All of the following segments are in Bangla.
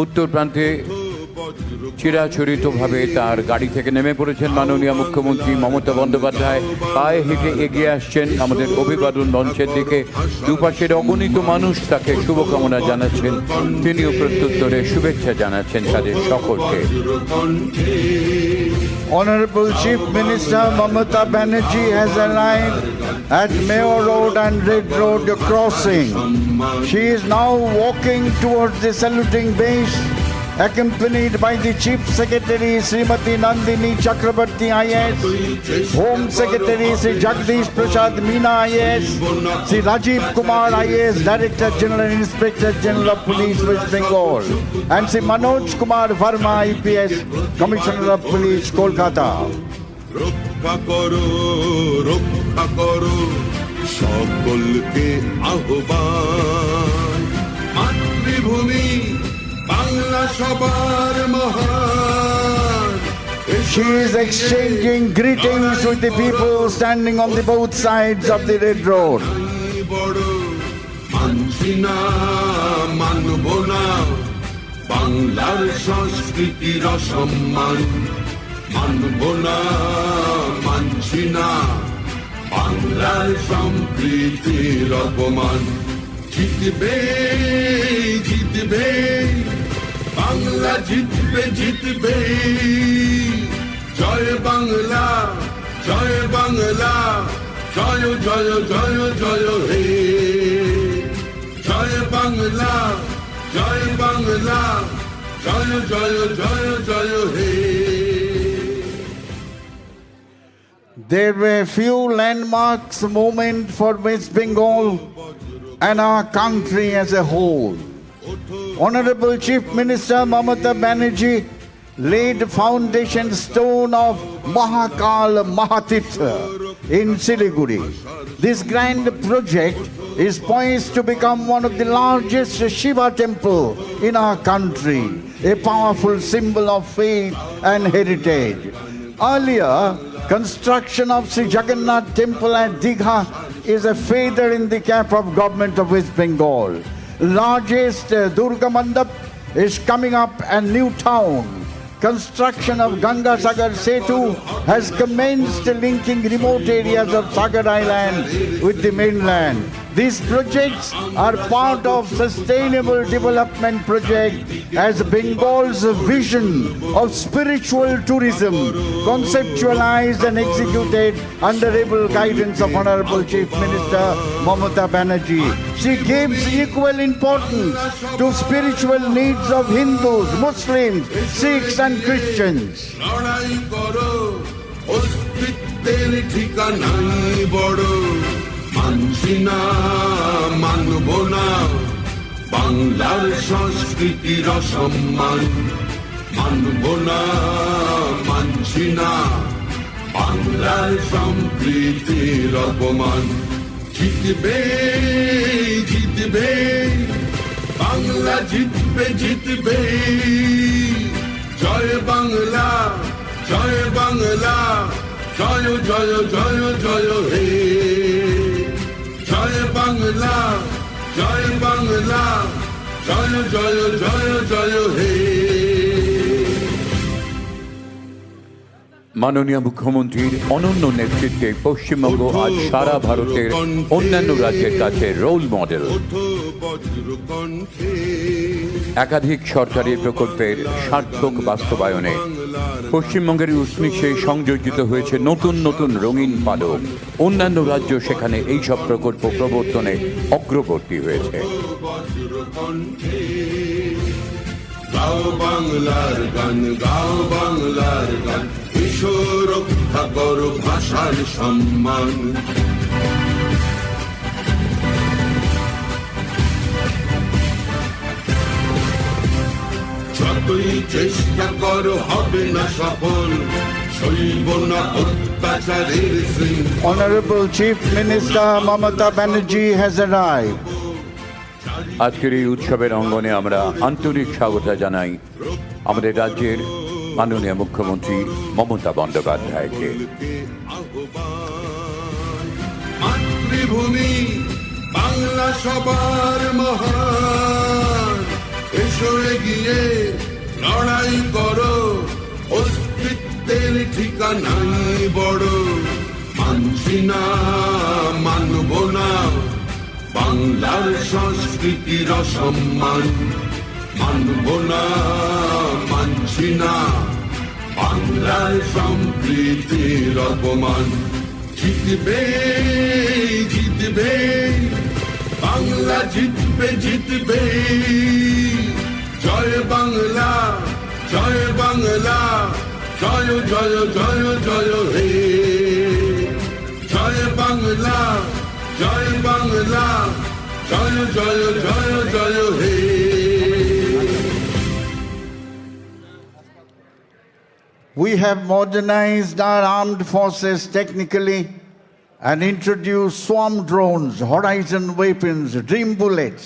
উত্তর প্রান্তে চিরাচরিতভাবে তার গাড়ি থেকে নেমে পড়েছেন মাননীয় মুখ্যমন্ত্রী মমতা বন্দ্যোপাধ্যায়। পায়ে হেঁটে এগিয়ে আসছেন আমাদের অভিবাদন মঞ্চের দিকে। দুপাশের অগণিত মানুষ তাকে শুভকামনা জানাচ্ছেন, তিনিও প্রত্যুত্তরে শুভেচ্ছা জানাচ্ছেন তাদের সকলকে। Honorable Chief Minister Mamata Banerjee has arrived at Mayor Road and Red Road crossing. She is now walking towards the saluting base, accompanied by the Chief Secretary Srimati Nandini Chakrabarti IAS, Home Secretary Sri Jagdish Prasad Meena IAS, Sri Rajiv Kumar IAS, Director General and Inspector General of Police West Bengal, and Sri Manoj Kumar Verma IPS, Commissioner of Police Kolkata. রক্ষা করো রক্ষা করো সকলকে আহ্বান, মাতৃভূমি বাংলা সবার মহান। She is exchanging greetings with the people standing on the both sides of the Red Road. বড় মানছি না মানব না বাংলার সংস্কৃতির অসম্মান, মানব না মানছি না বাংলার সম্প্রীতির অপমান। জিতবে জিতবে বাংলা, জিতবে জিতবে, জয় বাংলা জয় বাংলা, জয় জয় জয় জয় হে, জয় বাংলা জয় বাংলা, জয় জয় জয় জয় হে। There were few landmarks moment for West Bengal and our country as a whole. Honorable Chief Minister Mamata Banerjee laid foundation stone of Mahakal Mahatirtha in Siliguri. This grand project is poised to become one of the largest Shiva temple in our country, a powerful symbol of faith and heritage. Earlier, construction of Sri Jagannath temple at Digha is a feather in the cap of government of West Bengal. Largest Durga Mandap is coming up and new town. Construction of Ganga Sagar Setu has commenced, linking remote areas of Sagar Island with the mainland. These projects are part of sustainable development project as Bengal's vision of spiritual tourism, conceptualized and executed under able guidance of Honorable Chief Minister Mamata Banerjee. She gives equal importance to spiritual needs of Hindus, Muslims, Sikhs and Christians. লড়াই করো অস্তিত্বের ঠিকানাই বড়, মানছি না মানব না বাংলার সংস্কৃতির অসম্মান, মানব না মানছি না বাংলার সম্প্রীতির অপমান। জিতবে জিতবে বাংলা, জিতবে জিতবে, জয় বাংলা জয় বাংলা, জয় জয় জয় জয় হে, জয় বাংলা জয় বাংলা, জয় জয় জয় জয় হে। মাননীয় মুখ্যমন্ত্রীর অনন্য নেতৃত্বে পশ্চিমবঙ্গ আজ সারা ভারতের অন্যান্য রাজ্যের কাছে রোল মডেল। একাধিক সরকারি প্রকল্পের সার্থক বাস্তবায়নে পশ্চিমবঙ্গের উষ্ণিসে সংযোজিত হয়েছে নতুন নতুন রঙিন পালক। অন্যান্য রাজ্য সেখানে এইসব প্রকল্প প্রবর্তনে অগ্রবর্তী হয়েছে। গাও বাংলার গান, গাও বাংলার গান, এসো রক্ষা করো ভাষার সম্মান। যতই চেষ্টা করো হবে না সফল, সইব না অত্যাচারের শৃঙ্খল। Honorable Chief Minister Mamata Banerjee has arrived. আজকের এই উৎসবের অঙ্গনে আমরা আন্তরিক স্বাগত জানাই আমাদের রাজ্যের মাননীয় মুখ্যমন্ত্রী মমতা বন্দ্যোপাধ্যায়কে। মাতৃভূমি বাংলা সবার মহান, এসো এগিয়ে লড়াই করো, অস্তিত্বের ঠিকানাই বড়। মানছি না, মানব না বাংলার সংস্কৃতির অসম্মান, মানব না, মানছি না বাংলার সম্প্রীতির অপমান। জিতবে জিতবে বাংলা, জিতবে জিতবে। জয় বাংলা, জয় বাংলা, জয় জয় জয় জয় হে। জয় বাংলা, জয় বাংলা, জয় জয় জয় জয় হে। We have modernized our armed forces technically and introduced swarm drones, horizon weapons, dream bullets.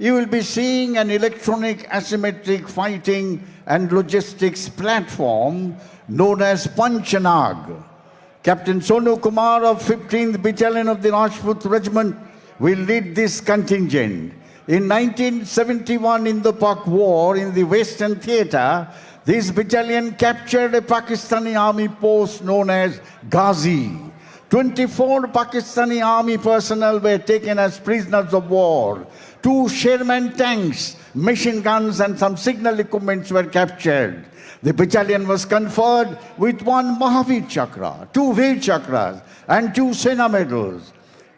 You will be seeing an electronic asymmetric fighting and logistics platform known as Panchanag. Captain Sonu Kumar of 15th Battalion of the Rajput Regiment will lead this contingent. In 1971, in the Pak War in the Western Theatre, this battalion captured a Pakistani army post known as Ghazi. 24 Pakistani army personnel were taken as prisoners of war. 2 Sherman tanks, machine guns and some signal equipments were captured. The battalion was conferred with 1 Mahavir Chakra, 2 Veer Chakras and 2 Sena medals.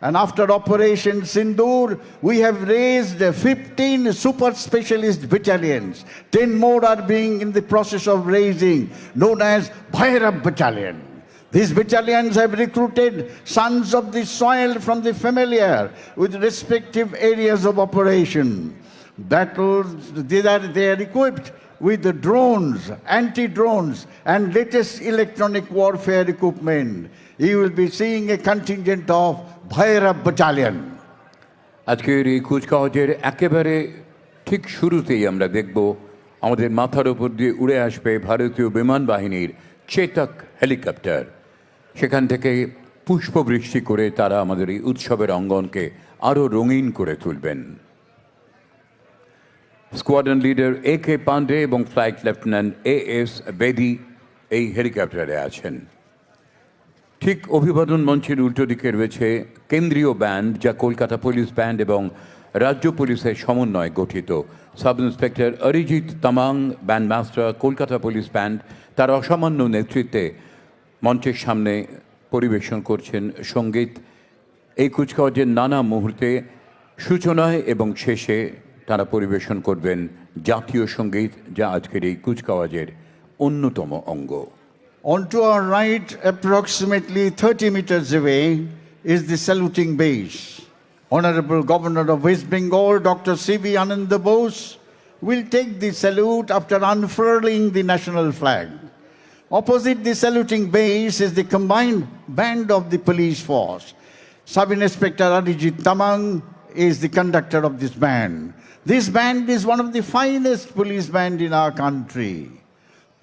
And after Operation Sindoor, we have raised 15 super specialist battalions. 10 more are being in the process of raising, known as Bhairab Battalion. These battalions have recruited sons of the soil from the familiar with respective areas of operation. Battles, they are equipped with the drones, anti-drones and latest electronic warfare equipment. You will be seeing a contingent of Bhairab Battalion. আজকের এই কুচকাওয়াজের একেবারে ঠিক শুরুতেই আমরা দেখব আমাদের মাথার উপর দিয়ে উড়ে আসবে ভারতীয় বিমান বাহিনীর চেতক হেলিকপ্টার। সেখান থেকে পুষ্পবৃষ্টি করে তারা আমাদের এই উৎসবের অঙ্গনকে আরও রঙিন করে তুলবেন। স্কোয়াড্রন লিডার AK পান্ডে এবং ফ্লাইট লেফটেন্যান্ট AS বেদি এই হেলিকপ্টারে আছেন। ঠিক অভিবাদন মঞ্চের উল্টো দিকে রয়েছে কেন্দ্রীয় ব্যান্ড, যা কলকাতা পুলিশ ব্যান্ড এবং রাজ্য পুলিশের সমন্বয়ে গঠিত। Sub inspector Arijit Tamang, bandmaster, Kolkata police band, তার অসামান্য নেতৃত্বে মঞ্চের সামনে পরিবেশন করছেন সঙ্গীত। এই কুচকাওয়াজের নানা মুহূর্তে সূচনায় এবং শেষে তারা পরিবেশন করবেন জাতীয় সঙ্গীত, যা আজকের এই কুচকাওয়াজের অন্যতম অঙ্গ। On to our right, approximately 30 meters away, is the saluting base. Honorable Governor of West Bengal, Dr. C.V. Ananda Bose, will take the salute after unfurling the national flag. Opposite the saluting base is the combined band of the police force. Sub-Inspector Arijit Tamang is the conductor of this band. This band is one of the finest police bands in our country.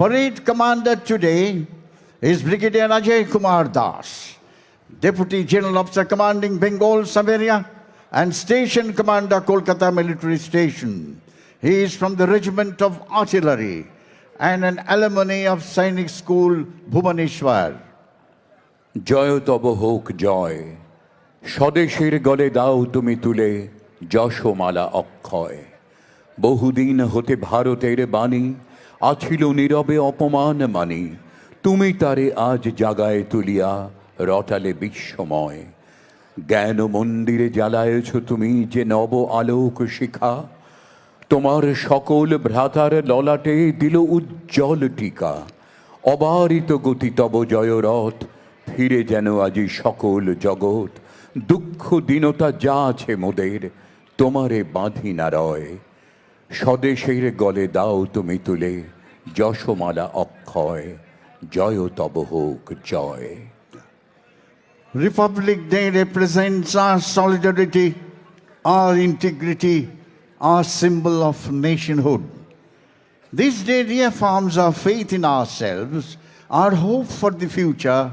Parade commander today is Brigadier Ajay Kumar Das, Deputy General Officer commanding Bengal sub-area and Station Commander Kolkata Military Station. He is from the Regiment of Artillery and an alumni of Sainik School, Bhubaneswar. জয় তব হোক জয়, স্বদেশের গলে দাও তুমি তুলে যশমালা অক্ষয়। বহুদিন হতে ভারতের বাণী আছিল নীরবে অপমান মানি, তুমি তারে আজ জাগায় তুলিয়া রটালে বিশ্বময়। জ্ঞান মন্দিরে জ্বালায়েছ তুমি যে নব আলোক শিখা, তোমার সকল ভ্রাতার ললাটে দিল উজ্জ্বল টিকা। অবারিত গতি তব জয়রথ, ফিরে যেন আজি সকল জগৎ। দুঃখ দীনতা যা আছে মোদের, তোমারে বাঁধি না রয়। স্বদেশের গলে দাও তুমি তুলে যশমালা অক্ষয়, জয় তব হোক জয়। Republic Day represents our solidarity, our integrity, our symbol of nationhood. This day reaffirms our faith in ourselves, our hope for the future,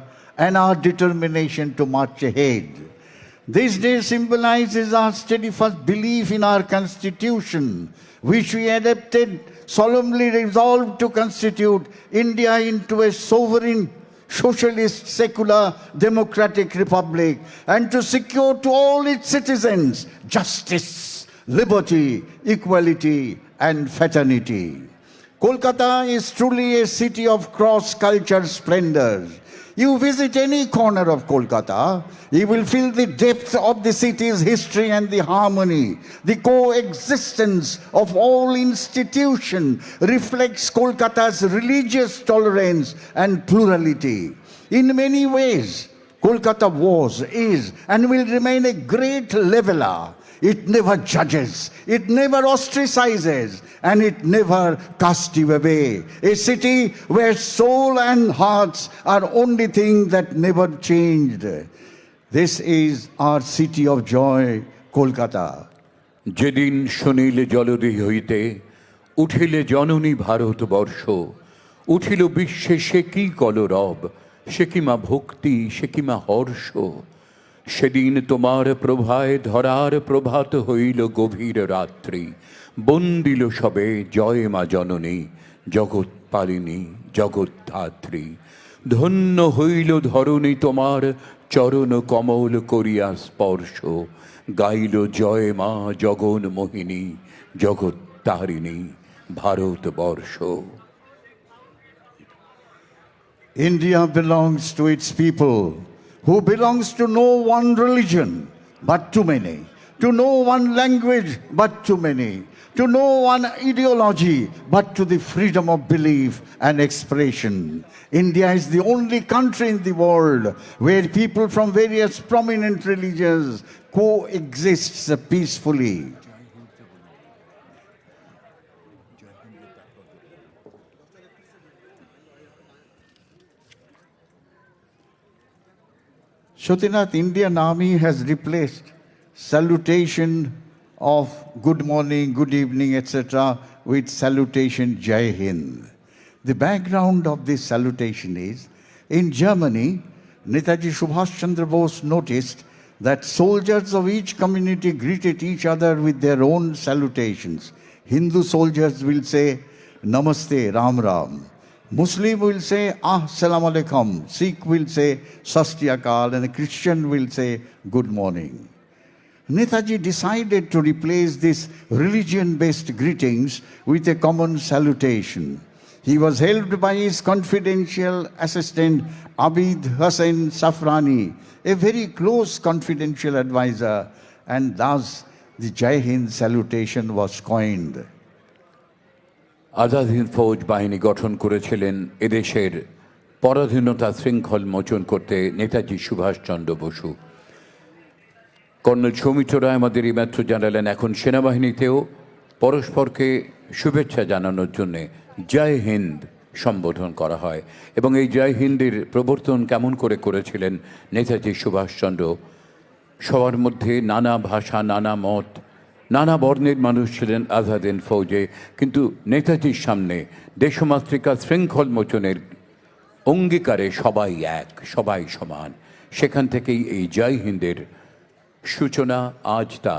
and our determination to march ahead. This day symbolizes our steadfast belief in our Constitution, which we adopted, solemnly resolved to constitute India into a sovereign, socialist, secular, democratic republic, and to secure to all its citizens justice, liberty, equality, and fraternity. Kolkata is truly a city of cross-cultural splendor. You visit any corner of Kolkata, you will feel the depth of the city's history and the harmony. The coexistence of all institutions reflects Kolkata's religious tolerance and plurality. In many ways, Kolkata was, is, and will remain a great leveler. It never judges, it never ostracizes, and it never casts you away. A city where soul and hearts are only thing that never changed. This is our city of joy, Kolkata. যেদিন শুনিলে জলদি হইতে উঠিলে জননী ভারতবর্ষ, উঠিল বিশ্বে সে কি কলরব, সে কি মা ভক্তি, সে কি মা হর্ষ। সেদিন তোমার প্রভায় ধরার প্রভাত হইল গভীর রাত্রি, বন্দিল সবে জয় মা জননী, জগৎ পালিনী জগৎধাত্রী। ধন্য হইল ধরণী তোমার চরণ কমল করিয়া স্পর্শ, গাইল জয় মা জগন মোহিনী, জগৎ Tarini Bharatvarsha. India belongs to its people, who belongs to no one religion, but too many, to no one language, but too many, to no one ideology, but to the freedom of belief and expression. India is the only country in the world where people from various prominent religions coexist peacefully. Sotinath, Indian Army has replaced salutation of good morning, good evening, etc. with salutation Jai Hind. The background of this salutation is, in Germany, Netaji Subhash Chandra Bose noticed that soldiers of each community greeted each other with their own salutations. Hindu soldiers will say, Namaste, Ram Ram. Muslim will say, Assalamu alaikum. Sikh will say, Sastyakal, and a Christian will say, good morning. Netaji decided to replace these religion-based greetings with a common salutation. He was helped by his confidential assistant, Abid Hussain Safrani, a very close confidential advisor, and thus the Jai Hind salutation was coined. Azad Hind ফৌজ বাহিনী গঠন করেছিলেন এদেশের পরাধীনতা শৃঙ্খল মোচন করতে নেতাজি সুভাষচন্দ্র বসু। কর্নেল সৌমিত্র রায় আমাদের এই মাত্র জানালেন, এখন সেনাবাহিনীতেও পরস্পরকে শুভেচ্ছা জানানোর জন্যে জয় হিন্দ সম্বোধন করা হয়। এবং এই জয় হিন্দের প্রবর্তন কেমন করে করেছিলেন নেতাজি সুভাষচন্দ্র? সবার মধ্যে নানা ভাষা, নানা মত, নানা বর্ণের মানুষ ছিলেন আজাদ হিন্দ ফৌজে, কিন্তু নেতাজির সামনে দেশমাতৃকা শৃঙ্খল মোচনের অঙ্গীকারে সবাই এক, সবাই সমান। সেখান থেকেই এই জয় হিন্দের সূচনা। আজ তা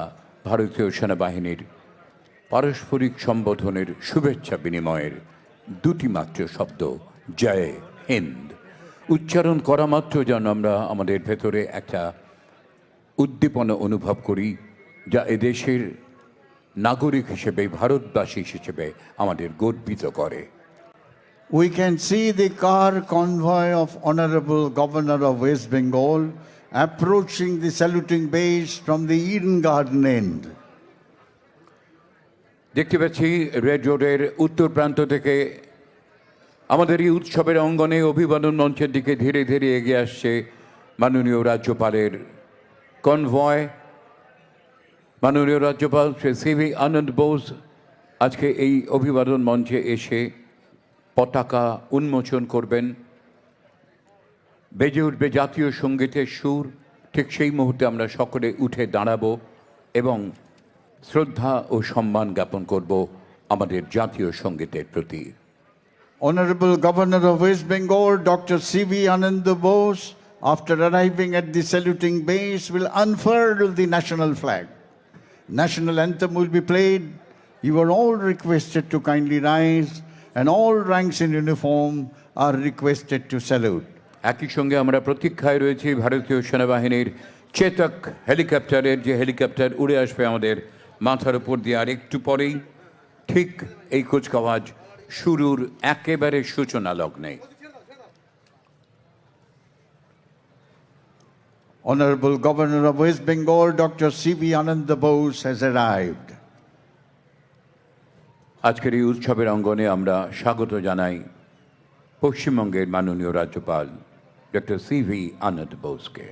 ভারতীয় সেনাবাহিনীর পারস্পরিক সম্বোধনের শুভেচ্ছা বিনিময়ের দুটি মাত্র শব্দ, জয় হিন্দ। উচ্চারণ করা মাত্র যেন আমরা আমাদের ভেতরে একটা উদ্দীপনা অনুভব করি, যা এদেশের নাগরিক হিসেবে, ভারতবাসী হিসেবে আমাদের গর্বিত করে। We can see the car convoy of Honorable Governor of West Bengal approaching the saluting base from the Eden Garden end. দেখতে পাচ্ছি রেড রোডের উত্তর প্রান্ত থেকে আমাদের এই উৎসবের অঙ্গনে অভিবাদন মঞ্চের দিকে ধীরে ধীরে এগিয়ে আসছে মাননীয় রাজ্যপালের কনভয়। মাননীয় রাজ্যপাল শ্রী সিভি আনন্দ বোস আজকে এই অভিবাদন মঞ্চে এসে পতাকা উন্মোচন করবেন। বেজে উঠবে জাতীয় সঙ্গীতের সুর। ঠিক সেই মুহূর্তে আমরা সকলে উঠে দাঁড়াবো এবং শ্রদ্ধা ও সম্মান জ্ঞাপন করব আমাদের জাতীয় সঙ্গীতের প্রতি। Honorable Governor of West Bengal, Dr. C.V. Ananda Bose, after arriving at the saluting base, will unfurl the national flag. National anthem will be played, You are all requested to kindly rise, and all ranks in uniform are requested to salute. একই সঙ্গে আমরা প্রতীক্ষায় রয়েছি ভারতীয় সেনাবাহিনীর চেতক হেলিকপ্টারের, যে হেলিকপ্টার উড়ে আসবে আমাদের মাথার উপর দিয়ে আর একটু পরেই। ঠিক এই কুচকাওয়াজ শুরুর একেবারে সূচনা লগ্নে। Honorable Governor of West Bengal, Dr. C.V. Ananda Bose has arrived. আজকের এই উৎসবের অঙ্গনে আমরা স্বাগত জানাই পশ্চিমবঙ্গের মাননীয় রাজ্যপাল ডক্টর সিভি আনন্দ বোসকে।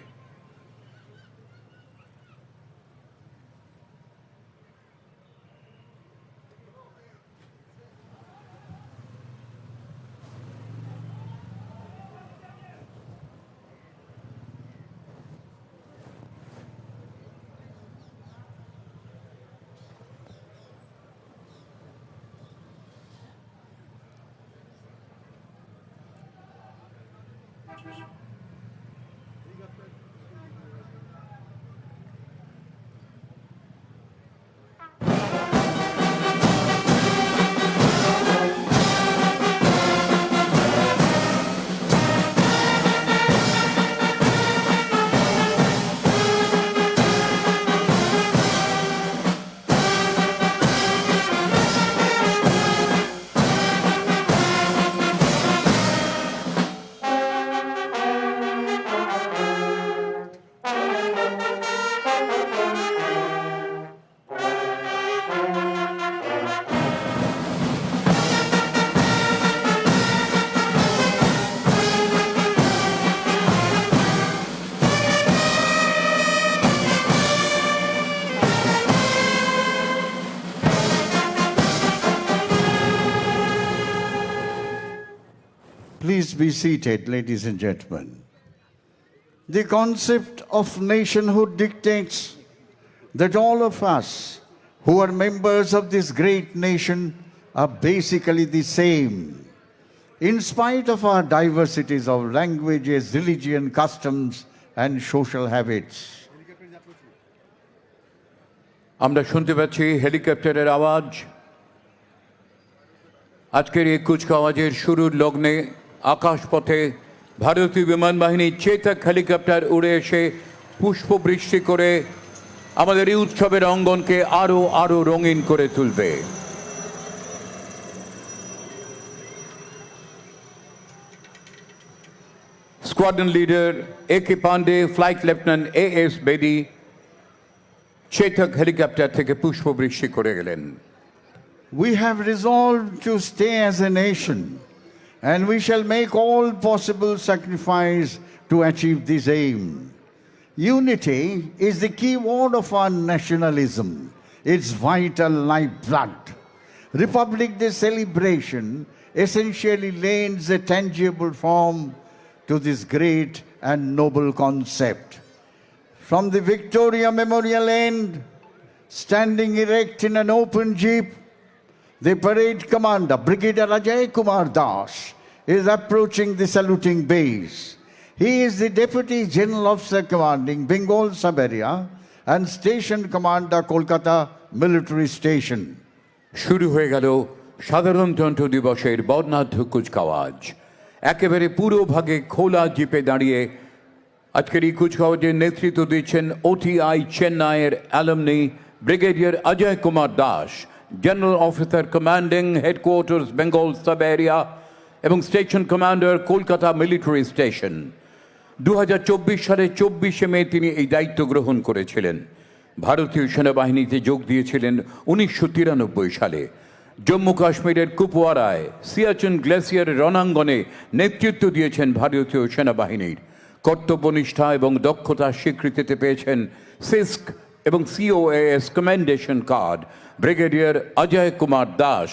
Please be seated, ladies and gentlemen. The concept of nationhood dictates that all of us who are members of this great nation are basically the same. In spite of our diversities of languages, religion, customs, and social habits. আমরা শুনতে পাচ্ছি হেলিকপ্টারের আওয়াজ। আজকের এই কুচকাওয়াজের শুরুর লগ্নে আকাশপথে ভারতীয় বিমান বাহিনীর চেতক হেলিকপ্টার উড়ে এসে পুষ্পবৃষ্টি করে আমাদের এই উৎসবের অঙ্গনকে আরো আরো রঙিন করে তুলবে। Squadron leader AK. Pandey, flight lieutenant AS. Bedi Chetak helicopter থেকে পুষ্পবৃষ্টি করে গেলেন। We have resolved to stay as a nation, and we shall make all possible sacrifice to achieve this aim. Unity is the key word of our nationalism, its vital lifeblood. Republic Day celebration essentially lends a tangible form to this great and noble concept. From the Victoria Memorial end, standing erect in an open jeep, the parade commander, Brigadier Ajay Kumar Das, is approaching the saluting base. He is the Deputy General Officer commanding Bengal Sub-area and Station Commander, Kolkata Military Station. শুরু হয়ে গেল সাধারণতন্ত্র দিবসের বর্ণাঢ্য কুচকাওয়াজ। একেবারে পুরো ভাগে খোলা জিপে দাঁড়িয়ে আজকের এই কুচকাওয়াজের নেতৃত্ব দিচ্ছেন ওটিআই চেন্নাইয়ের alumni brigadier Ajay Kumar Das, general officer commanding headquarters Bengal sub area এবং station commander Kolkata military station. 2024 সালে 24শে মে তিনি এই দায়িত্ব গ্রহণ করেছিলেন। ভারতীয় সেনাবাহিনীতে যোগ দিয়েছিলেন 1993 সালে। জম্মু কাশ্মীরের কুপওয়ারায় সিয়াচেন গ্লেসিয়ারের রণাঙ্গনে নেতৃত্ব দিয়েছেন ভারতীয় সেনাবাহিনীর। কর্তব্যনিষ্ঠা এবং দক্ষতার স্বীকৃতিতে পেয়েছেন সিস্ক এবং COAS commendation card. Brigadier Ajay Kumar Das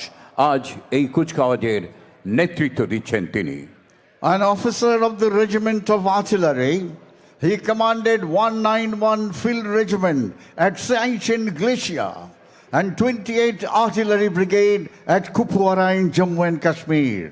আজ এই কুচকাওয়াজের নেতৃত্ব দিচ্ছেন তিনি। An officer of the Regiment of Artillery, he commanded 191 Field Regiment at Siachen Glacier and 28 Artillery Brigade at Kupwara in Jammu and Kashmir.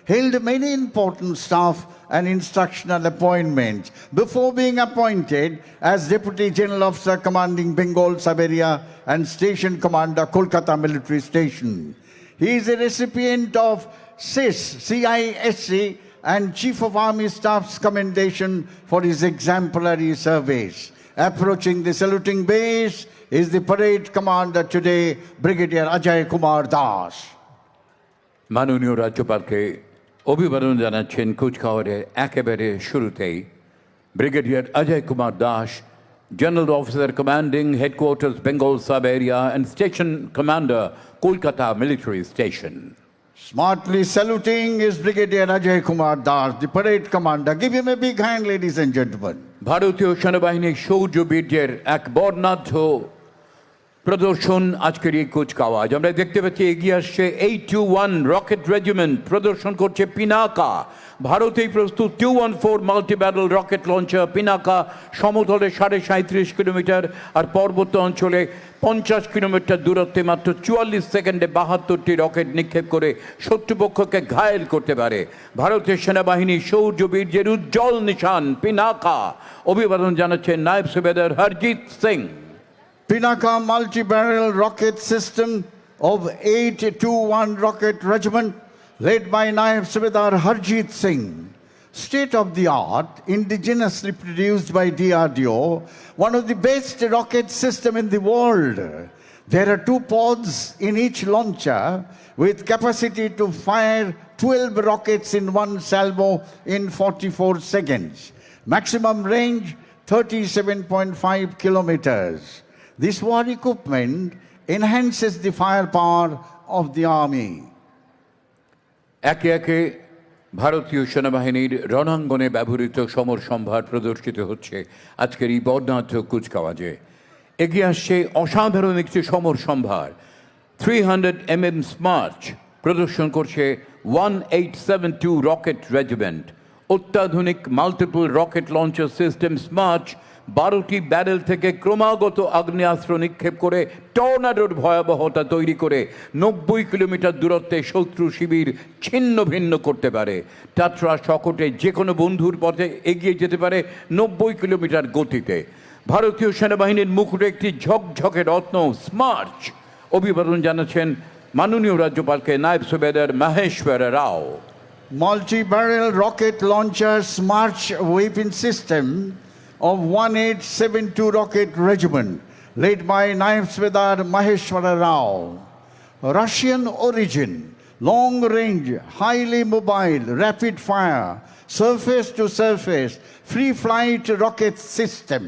held many important staff and instructional appointments before being appointed as Deputy General Officer commanding Bengal Sub-area and Station Commander Kolkata Military Station. He is a recipient of CISC and Chief of Army Staff's commendation for his exemplary service. Approaching the saluting base is the parade commander today, Brigadier Ajay Kumar Das. মাননীয় রাজ্যপালকে অভিবাদন জানাচ্ছেন কুচকাওয়ারের একেবারে শুরুতেই brigadier Ajay Kumar Das, general officer commanding headquarters Bengal sub area and station commander Kolkata military station. Smartly saluting is Brigadier Ajay Kumar Das, the parade commander. Give him a big hand, ladies and gentlemen. ভারতীয় সেনাবাহিনীর শৌর্য বীর্যের এক বর্ণাঢ্য প্রদর্শন আজকের এই কুচকাওয়াজ। আমরা দেখতে পাচ্ছি এগিয়ে আসছে 821 রকেট রেজিমেন্ট, প্রদর্শন করছে পিনাকা। ভারতেই প্রস্তুত 214 multi barrel rocket launcher Pinaka সমতলে 37.5 কিলোমিটার আর পার্বত্য অঞ্চলে 50 কিলোমিটার দূরত্বে মাত্র 44 সেকেন্ডে 72টি রকেট নিক্ষেপ করে শত্রুপক্ষকে ঘায়েল করতে পারে। ভারতের সেনাবাহিনী শৌর্য বীর্যের উজ্জ্বল নিশান পিনাকা। অভিবাদন জানাচ্ছেন নায়েব সুবেদার Harjit Singh. Pinaka multi-barrel rocket system of 821 Rocket Regiment led by Naib Subedar Harjit Singh. State-of-the-art, indigenously produced by DRDO, one of the best rocket system in the world. There are 2 pods in each launcher with capacity to fire 12 rockets in one salvo in 44 seconds. Maximum range 37.5 kilometers. This war equipment enhances the firepower of the army. একে একে ভারতীয় সেনাবাহিনীর রণাঙ্গনে ব্যবহৃত সমর সম্ভার প্রদর্শিত হচ্ছে আজকের এই বর্ণাঢ্য কুচকাওয়াজে। এগিয়ে আসছে অসাধারণ একটি সমর সম্ভার 300 mm স্মার্চ, প্রদর্শন করছে 1872 রকেট রেজিমেন্ট। অত্যাধুনিক multiple rocket launcher system Smerch 12টি ব্যারেল থেকে ক্রমাগত আগ্নেয়াস্ত্র নিক্ষেপ করে টর্নাডোর ভয়াবহতা তৈরি করে 90 কিলোমিটার দূরত্বে শত্রু শিবির ছিন্ন ভিন্ন করতে পারে। টাটরা শকটে যে কোনো বন্ধুর পথে এগিয়ে যেতে পারে 90 কিলোমিটার গতিতে। ভারতীয় সেনাবাহিনীর মুকুটে একটি ঝকঝকে রত্ন স্মার্চ। অভিবাদন জানাচ্ছেন মাননীয় রাজ্যপালকে নায়েব সুবেদার মহেশ্বর রাও। Multi-barrel rocket launcher Smarch weapon system of 1872 Rocket Regiment, led by Naib Subedar Maheshwara Rao. Russian origin, long range, highly mobile, rapid fire, surface to surface, free flight rocket system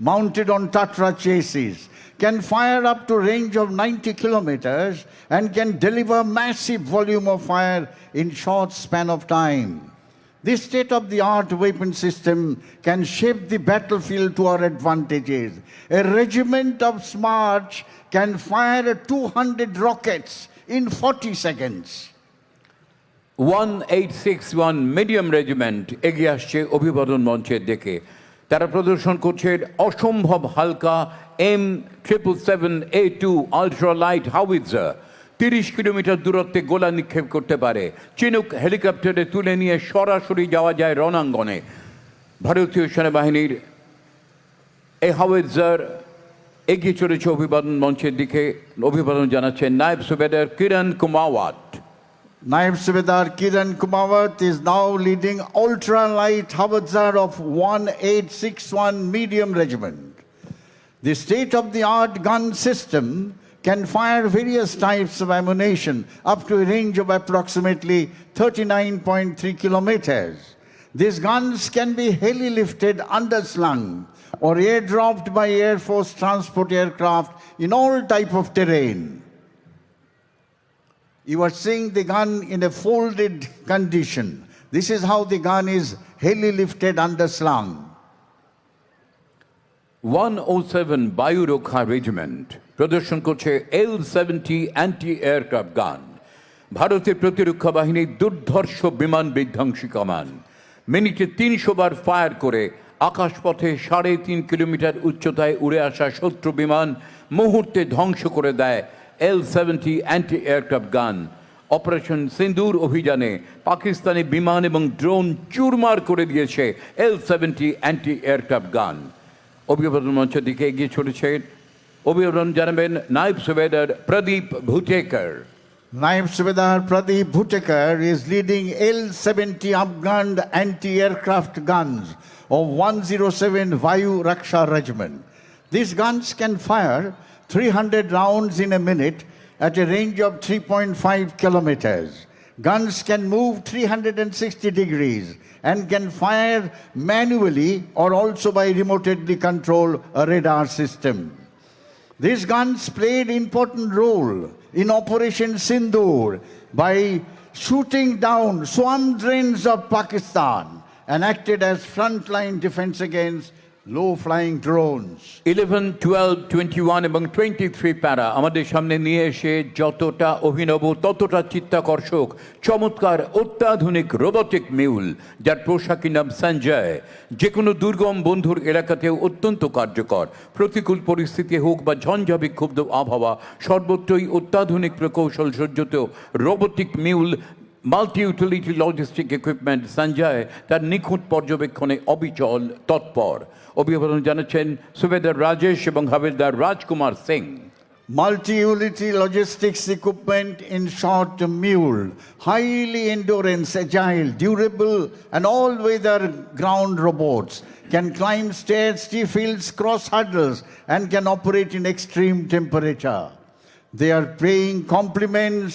mounted on Tatra chassis, can fire up to range of 90 kilometers and can deliver massive volume of fire in short span of time. This state-of-the-art weapon system can shape the battlefield to our advantages. A regiment of Smarch can fire 200 rockets in 40 seconds. 1861 medium regiment এগিয়ে আসছে অভিবাদন মঞ্চের দিকে। তারা প্রদর্শন করছে অসম্ভব হালকা M777A2 ultra light howitzer. 30 kilometre দূরত্বে গোলা নিক্ষেপ করতে পারে। চিনুক হেলিকপ্টারে তুলে নিয়ে সরাসরি যাওয়া যায় রণাঙ্গনে। ভারতীয় সেনাবাহিনীর এই হাউইটজার এগিয়ে চলেছে অভিবাদন মঞ্চের দিকে। অভিবাদন জানাচ্ছেন নায়েব সুবেদার কিরণ কুমাওয়াত। Naib Subedar Kiran Kumawat is now leading ultra-light howitzer of 1861 Medium Regiment. The state-of-the-art gun system can fire various types of ammunition up to a range of approximately 39.3 kilometers. These guns can be heli-lifted underslung or airdropped by Air Force transport aircraft in all type of terrain. You are seeing the gun in a folded condition. This is how the gun is heli-lifted underslung. 107 বায়ুরক্ষা regiment প্রদর্শন করছে L-70 অ্যান্টি এয়ারক্রাফট গান। ভারতের প্রতিরক্ষা বাহিনীর দুর্ধর্ষ বিমান বিধ্বংসী কামান। মিনিটে 300 বার ফায়ার করে আকাশপথে 3.5 কিলোমিটার উচ্চতায় উড়ে আসা শত্রু বিমান মুহূর্তে ধ্বংস করে দেয় L-70 অ্যান্টি এয়ারক্রাফট গান। অপারেশন সিন্দুর অভিযানে পাকিস্তানি বিমান এবং ড্রোন চুরমার করে দিয়েছে L-70 অ্যান্টি এয়ারক্রাফট গান। অভিবাদন মঞ্চের দিকে এগিয়ে চলেছেন, অভিবাদন জানাবেন নায়েব সুবেদার প্রদীপ ভুটেকর। Naib Subedar Pradeep Bhutekar is leading L-70 upgunned anti-aircraft guns of 107 Vayu Raksha Regiment. These guns can fire 300 rounds in a minute at a range of 3.5 kilometers. Guns can move 360 degrees and can fire manually or also by remotely control a radar system. These guns played important role in Operation Sindoor by shooting down swarm drones of Pakistan and acted as frontline defense against low-flying drones. 11, 12, 21 এবং 23 প্যারা আমাদের সামনে নিয়ে এসে যতটা অভিনব ততটা চিত্তাকর্ষক চমৎকার অত্যাধুনিক রোবটিক মিউল, যার পোশাকি নাম সঞ্জয়, যে কোনো দুর্গম বন্ধুর এলাকাতেও অত্যন্ত কার্যকর। প্রতিকূল পরিস্থিতি হোক বা ঝঞ্ঝা বিক্ষুব্ধ আবহাওয়া, সর্বত্রই অত্যাধুনিক প্রকৌশল সজ্জিত robotic mule multi utility logistic equipment Sanjay তার নিখুঁত পর্যবেক্ষণে অবিচল তৎপর। অভিবাদন জানাচ্ছেন সুবেদার রাজেশ এবং হাবিলদার রাজকুমার Singh. Multi-utility logistics equipment, in short, mule, highly endurance, agile, durable, and all-weather ground robots, can climb stairs, steep hills, cross hurdles, and can operate in extreme temperature. They are paying compliments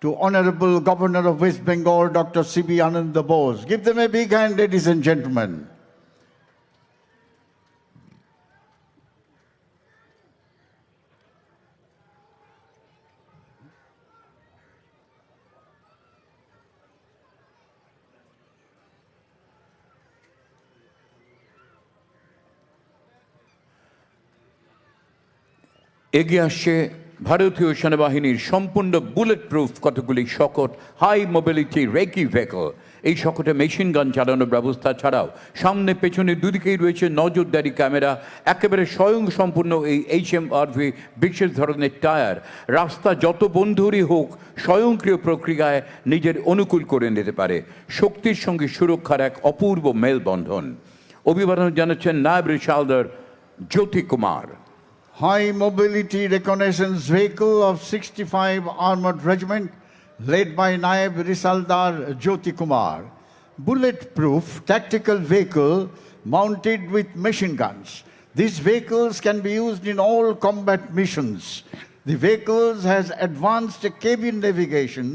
to Honorable Governor of West Bengal, Dr. C.B. Ananda Bose. Give them a big hand, ladies and gentlemen. এগিয়ে আসছে ভারতীয় সেনাবাহিনীর সম্পূর্ণ বুলেট প্রুফ কতগুলি শকট হাই মোবিলিটি রেকি ভেহিকল। এই শকটে মেশিন গান চালানোর ব্যবস্থা ছাড়াও সামনে পেছনে দুদিকেই রয়েছে নজরদারি ক্যামেরা। একেবারে স্বয়ংসম্পূর্ণ এই HMRV বিশেষ ধরনের টায়ার রাস্তা যত বন্ধুরই হোক স্বয়ংক্রিয় প্রক্রিয়ায় নিজের অনুকূল করে নিতে পারে। শক্তির সঙ্গে সুরক্ষার এক অপূর্ব মেলবন্ধন। অভিবাদন জানাচ্ছেন নায়েব রিশালদার জ্যোতি Kumar. High mobility reconnaissance vehicle of 65 Armored Regiment led by Naib Risaldar Jyoti Kumar. Bulletproof tactical vehicle mounted with machine guns. These vehicles can be used in all combat missions. The vehicles has advanced cabin navigation,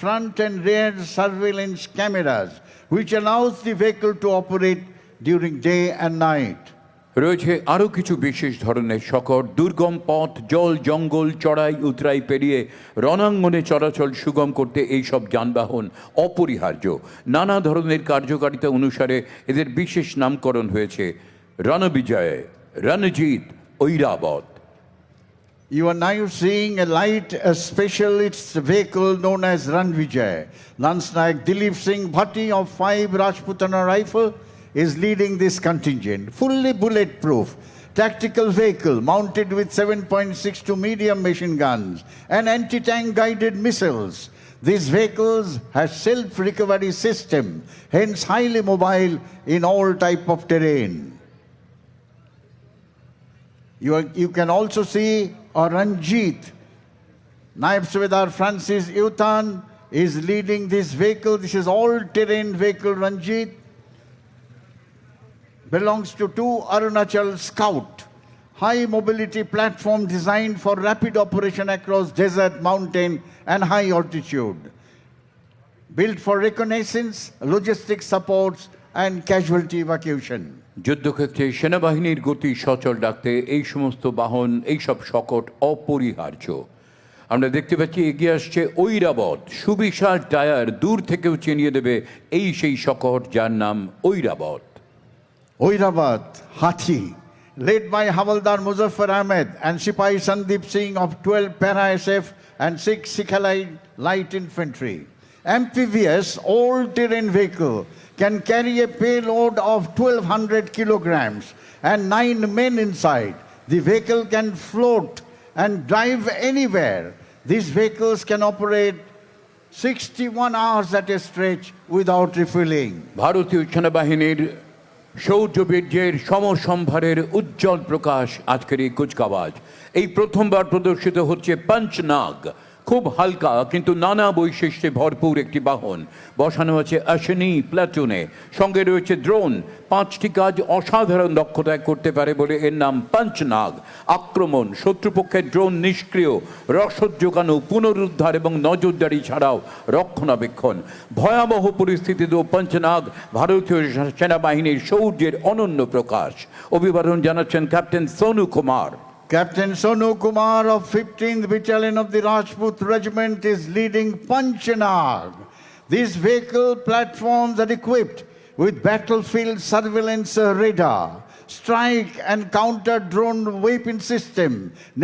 front and rear surveillance cameras, which allows the vehicle to operate during day and night. রয়েছে আরও কিছু বিশেষ ধরনের শকট, দুর্গম পথ, জল জঙ্গল, চড়াই উতরাই পেরিয়ে রণাঙ্গনে চলাচল সুগম করতে এইসব যানবাহন অপরিহার্য। নানা ধরনের কার্যকারিতা অনুসারে এদের বিশেষ নামকরণ হয়েছে Ranbijay, Ranjit, Airavat. You are now seeing a light, a specialist vehicle known as Ranvijay. Lance Naik Dilip Singh Bhatti of 5 Rajputana Rifle is leading this contingent. Fully bulletproof, tactical vehicle mounted with 7.62 medium machine guns and anti-tank guided missiles. These vehicles have self-recovery system, hence highly mobile in all type of terrain. You can also see a Ranjit. Naib Subedar Francis Yutan is leading this vehicle. This is all-terrain vehicle Ranjit. Belongs to 2 Arunachal Scout. High mobility platform designed for rapid operation across desert, mountain and high altitude. Built for reconnaissance, logistics supports and casualty evacuation. যুদ্ধক্ষেত্রে সেনাবাহিনীর গতি সচল রাখতে এই সমস্ত বাহন, এইসব শকট অপরিহার্য। আমরা দেখতে পাচ্ছি এগিয়ে আসছে ঐরাবত, সুবিশাল টায়ার, দূর থেকেও চিনিয়ে দেবে এই সেই শকট যার নাম Airavat. Oirabat, Hathi, led by Havaldar Muzaffar Ahmed and Sipahi Sandeep Singh of 12 Para SF and 6 Sikhalite Light Infantry. Amphibious all-terrain vehicle can carry a payload of 1200 kilograms and 9 men inside. The vehicle can float and drive anywhere. These vehicles can operate 61 hours at a stretch without refueling. ভারতীয় সেনাবাহিনীর শৌর্যবীর্যের সমসম্ভারের উজ্জ্বল প্রকাশ আজকের এই কুচকাওয়াজ। এই প্রথমবার প্রদর্শিত হচ্ছে পঞ্চনাগ, খুব হালকা কিন্তু নানা বৈশিষ্ট্যে ভরপুর একটি বাহন। বসানো আছে অশ্বিনী প্লাটুনে, সঙ্গে রয়েছে ড্রোন। 5টি কাজ অসাধারণ দক্ষতায় করতে পারে বলে এর নাম পঞ্চনাগ। আক্রমণ, শত্রুপক্ষের ড্রোন নিষ্ক্রিয়, রসদ যোগানো, পুনরুদ্ধার এবং নজরদারি ছাড়াও রক্ষণাবেক্ষণ। ভয়াবহ পরিস্থিতিতেও পঞ্চনাগ ভারতীয় সেনাবাহিনীর শৌর্যের অনন্য প্রকাশ। অভিবাদন জানাচ্ছেন captain Sonu Kumar. Captain Sonu Kumar of 15th Battalion of the Rajput Regiment is leading Panchanag. These vehicle platforms are equipped with battlefield surveillance radar, strike and counter drone weapon system,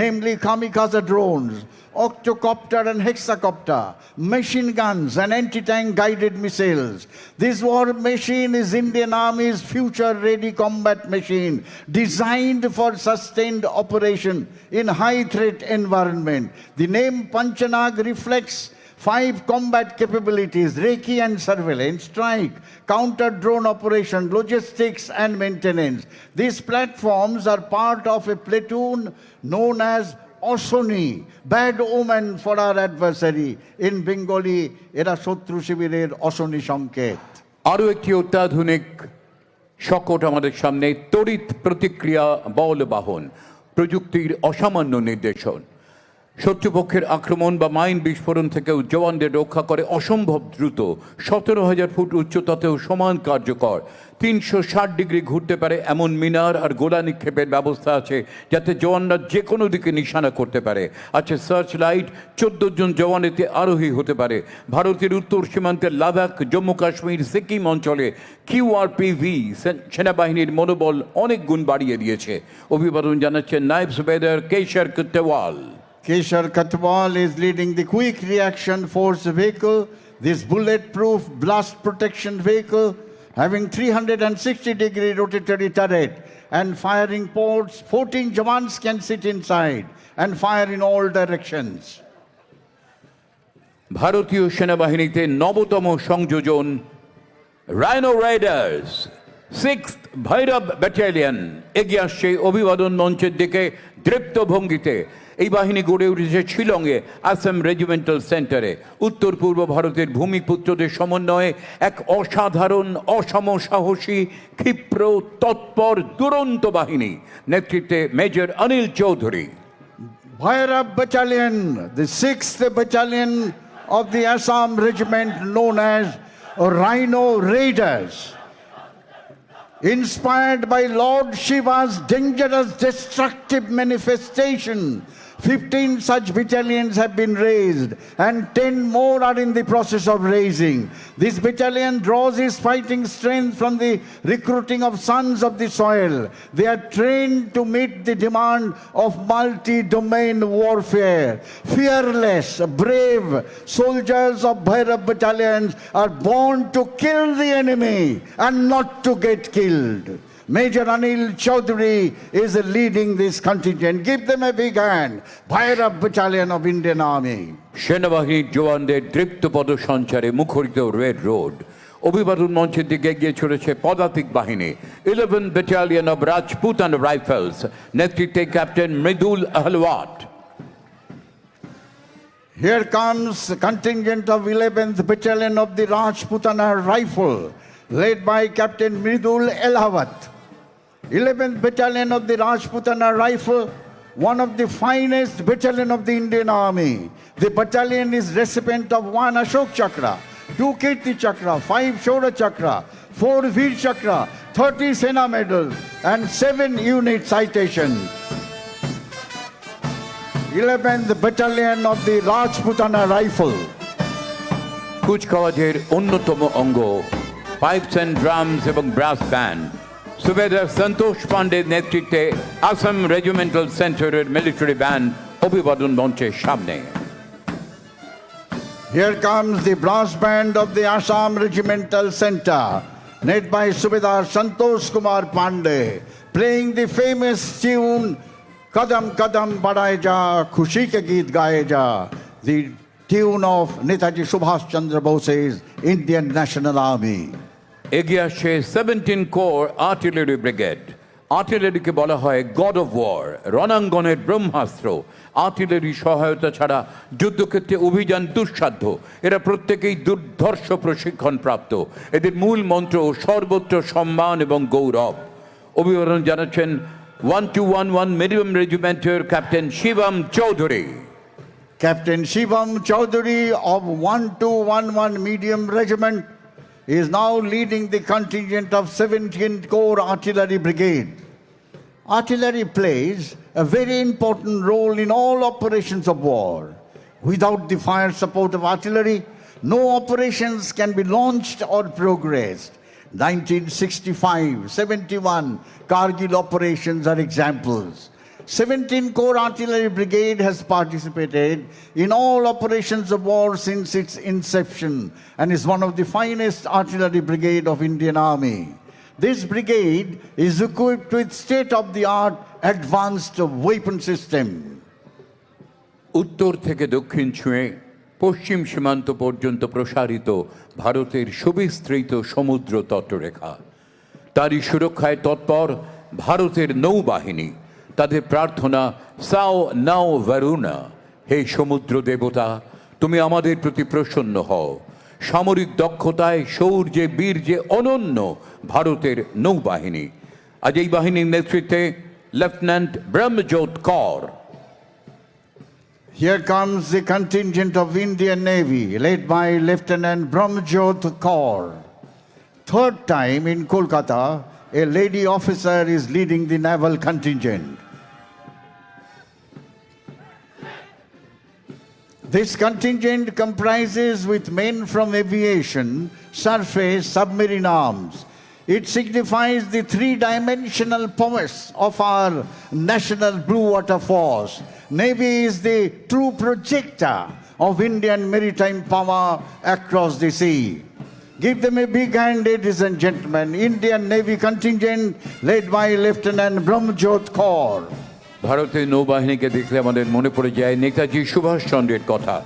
namely kamikaze drones, octocopter and hexacopter, machine guns and anti-tank guided missiles. This war machine is Indian Army's future-ready combat machine designed for sustained operation in high-threat environment. The name Panchanag reflects 5 combat capabilities: Reiki and surveillance, strike, counter drone operation, logistics and maintenance. These platforms are part of a platoon known as Osoni, bad omen for our adversary. In Bengali, era শত্রু শিবিরের অশনি সংকেত। আরও একটি অত্যাধুনিক শকট আমাদের সামনে, তড়িৎ প্রতিক্রিয়া বল বাহন, প্রযুক্তির অসামান্য নির্দেশন। শত্রুপক্ষের আক্রমণ বা মাইন বিস্ফোরণ থেকেও জওয়ানদের রক্ষা করে অসম্ভব দ্রুত। 17,000 ফুট উচ্চতাতেও সমান কার্যকর। 360 ডিগ্রি ঘুরতে পারে এমন মিনার আর গোলা নিক্ষেপের ব্যবস্থা আছে, যাতে জওয়ানরা যে কোনো দিকে নিশানা করতে পারে। আছে সার্চ লাইট, 14 জন জওয়ান এতে আরোহী হতে পারে। ভারতের উত্তর সীমান্তের লাদাখ, জম্মু কাশ্মীর, সিকিম অঞ্চলে QRPV সেনাবাহিনীর মনোবল অনেক গুণ বাড়িয়ে দিয়েছে। অভিবাদন জানাচ্ছেন নায়েব সুবেদার কেশর কটওয়াল। Keshar Katwal is leading the Quick Reaction Force vehicle. This bulletproof blast protection vehicle having 360-degree rotatory turret and firing ports. 14 Jawans can sit inside and fire in all directions. ভারতীয় সেনাবাহিনীতে নবতম সংযোজন rhino Riders 6th Bhairab battalion এগিয়ে আসছে অভিবাদন মঞ্চের দিকে দৃপ্ত ভঙ্গিতে। এই বাহিনী গড়ে উঠেছে শিলংয়ে আসাম রেজিমেন্টাল সেন্টারে। উত্তর পূর্ব ভারতের ভূমিপুত্রদের সমন্বয়ে এক অসাধারণ, অসমসাহসী, ক্ষিপ্র, তৎপর, দুরন্ত বাহিনী। নেতৃত্বে major Anil Chowdhury. Bhairab Battalion, the 6th Battalion of the Assam Regiment known as Rhino Raiders. Inspired by Lord Shiva's dangerous destructive manifestation, 15 such battalions have been raised and 10 more are in the process of raising. This battalion draws its fighting strength from the recruiting of sons of the soil. They are trained to meet the demand of multi-domain warfare. Fearless, brave soldiers of Bhairab battalions are born to kill the enemy and not to get killed. Major Anil Chaudhary is leading this contingent. Give them a big hand. Bhairab Battalion of Indian Army. সেনাবাহিনীর জওয়ানদের দৃপ্ত পদসঞ্চারে মুখরিত রেড রোড। অভিবাদন মঞ্চের দিকে এগিয়ে চলেছে পদাতিক বাহিনী 11th battalion of Rajputana rifles, নেতৃত্বে captain Mridul Ahlawat. Here comes the contingent of 11th Battalion of the Rajputana Rifle, led by Captain Mridul Elhawat. 11th Battalion of the Rajputana Rifle, one of the finest battalion of the Indian Army. The battalion is recipient of 1 Ashok Chakra, 2 Kirti Chakra, 5 Shaura Chakra, 4 Veer Chakra, 30 Sena medals and 7 unit citations. 11th Battalion of the Rajputana Rifle. কুচকাওয়াজের অন্যতম অঙ্গ পাইপস অ্যান্ড ড্রামস এবং ব্রাস ব্যান্ড। সুবেদার সন্তোষ পান্ডের নেতৃত্বে আসাম রেজিমেন্টাল সেন্টারের মিলিটারি ব্যান্ড অভিবাদন মঞ্চের সামনে। Here comes the brass band of the Assam Regimental Center, led by Subedar Santosh Kumar Pandey, playing the famous tune Kadam Kadam Badhaye Ja, Khushi Ke Geet Gaye Ja. the tune of Netaji Subhash Chandra Bose's Indian National Army. এগিয়ে আসছে 17 কোর আর্টিলারি ব্রিগেড। আর্টিলারিকে বলা হয় গড অফ ওয়ার, রণাঙ্গনের ব্রহ্মাস্ত্র। আর্টিলারি সহায়তা ছাড়া যুদ্ধক্ষেত্রে অভিযান দুঃসাধ্য। এরা প্রত্যেকেই দুর্ধর্ষ প্রশিক্ষণ প্রাপ্ত। এদের মূল মন্ত্র সর্বত্র সম্মান এবং গৌরব। অভিবাদন জানাচ্ছেন 1211 মিডিয়াম রেজিমেন্টের captain Shivam Chaudhary. Captain Shivam Chaudhary of 1211 Medium Regiment is now leading the contingent of 17th Corps Artillery Brigade. Artillery plays a very important role in all operations of war. Without the fire support of artillery, no operations can be launched or progressed. 1965, 71 Kargil operations are examples. 17th Corps Artillery Brigade has participated in all operations of war since its inception and is one of the finest artillery brigade of Indian Army. This brigade is equipped with state-of-the-art advanced weapon system. উত্তর থেকে দক্ষিণ ছুঁয়ে পশ্চিম সীমান্ত পর্যন্ত প্রসারিত ভারতের সুবিস্তৃত সমুদ্র তটরেখা। তারই সুরক্ষায় তৎপর ভারতের নৌবাহিনী। তাদের প্রার্থনা সাও নাও ভারুনা, হে সমুদ্র দেবতা, তুমি আমাদের প্রতি প্রসন্ন হও। সামরিক দক্ষতায় শৌর্যে বীর্যে অনন্য ভারতের নৌবাহিনী। আজ এই বাহিনীর নেতৃত্বে লেফটেন্যান্ট ব্রহ্মজ্যোত কর। Here comes the contingent of Indian Navy led by Lieutenant Brahmjot Kaur. Third time in Kolkata, a lady officer is leading the naval contingent. This contingent comprises with men from aviation, surface, submarine arms. It signifies the three-dimensional prowess of our national blue water force. Navy is the true projector of Indian maritime power across the sea. Give them a big hand, ladies and gentlemen. Indian Navy contingent led by Lieutenant Brahmjot Kaur. ভারতের নৌবাহিনীকে দেখলে আমাদের মনে পড়ে যায় নেতাজি সুভাষচন্দ্রের কথা।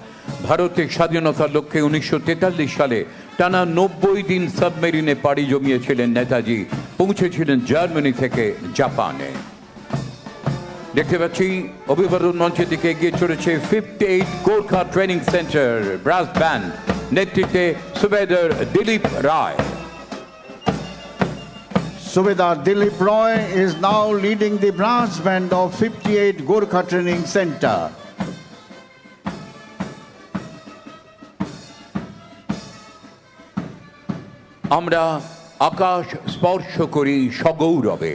ভারতের স্বাধীনতার লক্ষ্যে 1943 সালে টানা 90 দিন সাবমেরিনে পাড়ি জমিয়েছিলেন নেতাজি। পৌঁছেছিলেন জার্মানি থেকে জাপানে। দেখতে পাচ্ছি অভিবাদন মঞ্চের দিকে এগিয়ে চলেছে 58 Gorkha training centre brass band, নেতৃত্বে সুবেদার দিলীপ রায়। Subedar Dilip Roy is now leading the brass band of 58 Gorkha Training Center. আমরা আকাশ স্পর্শ করি সগৌরবে।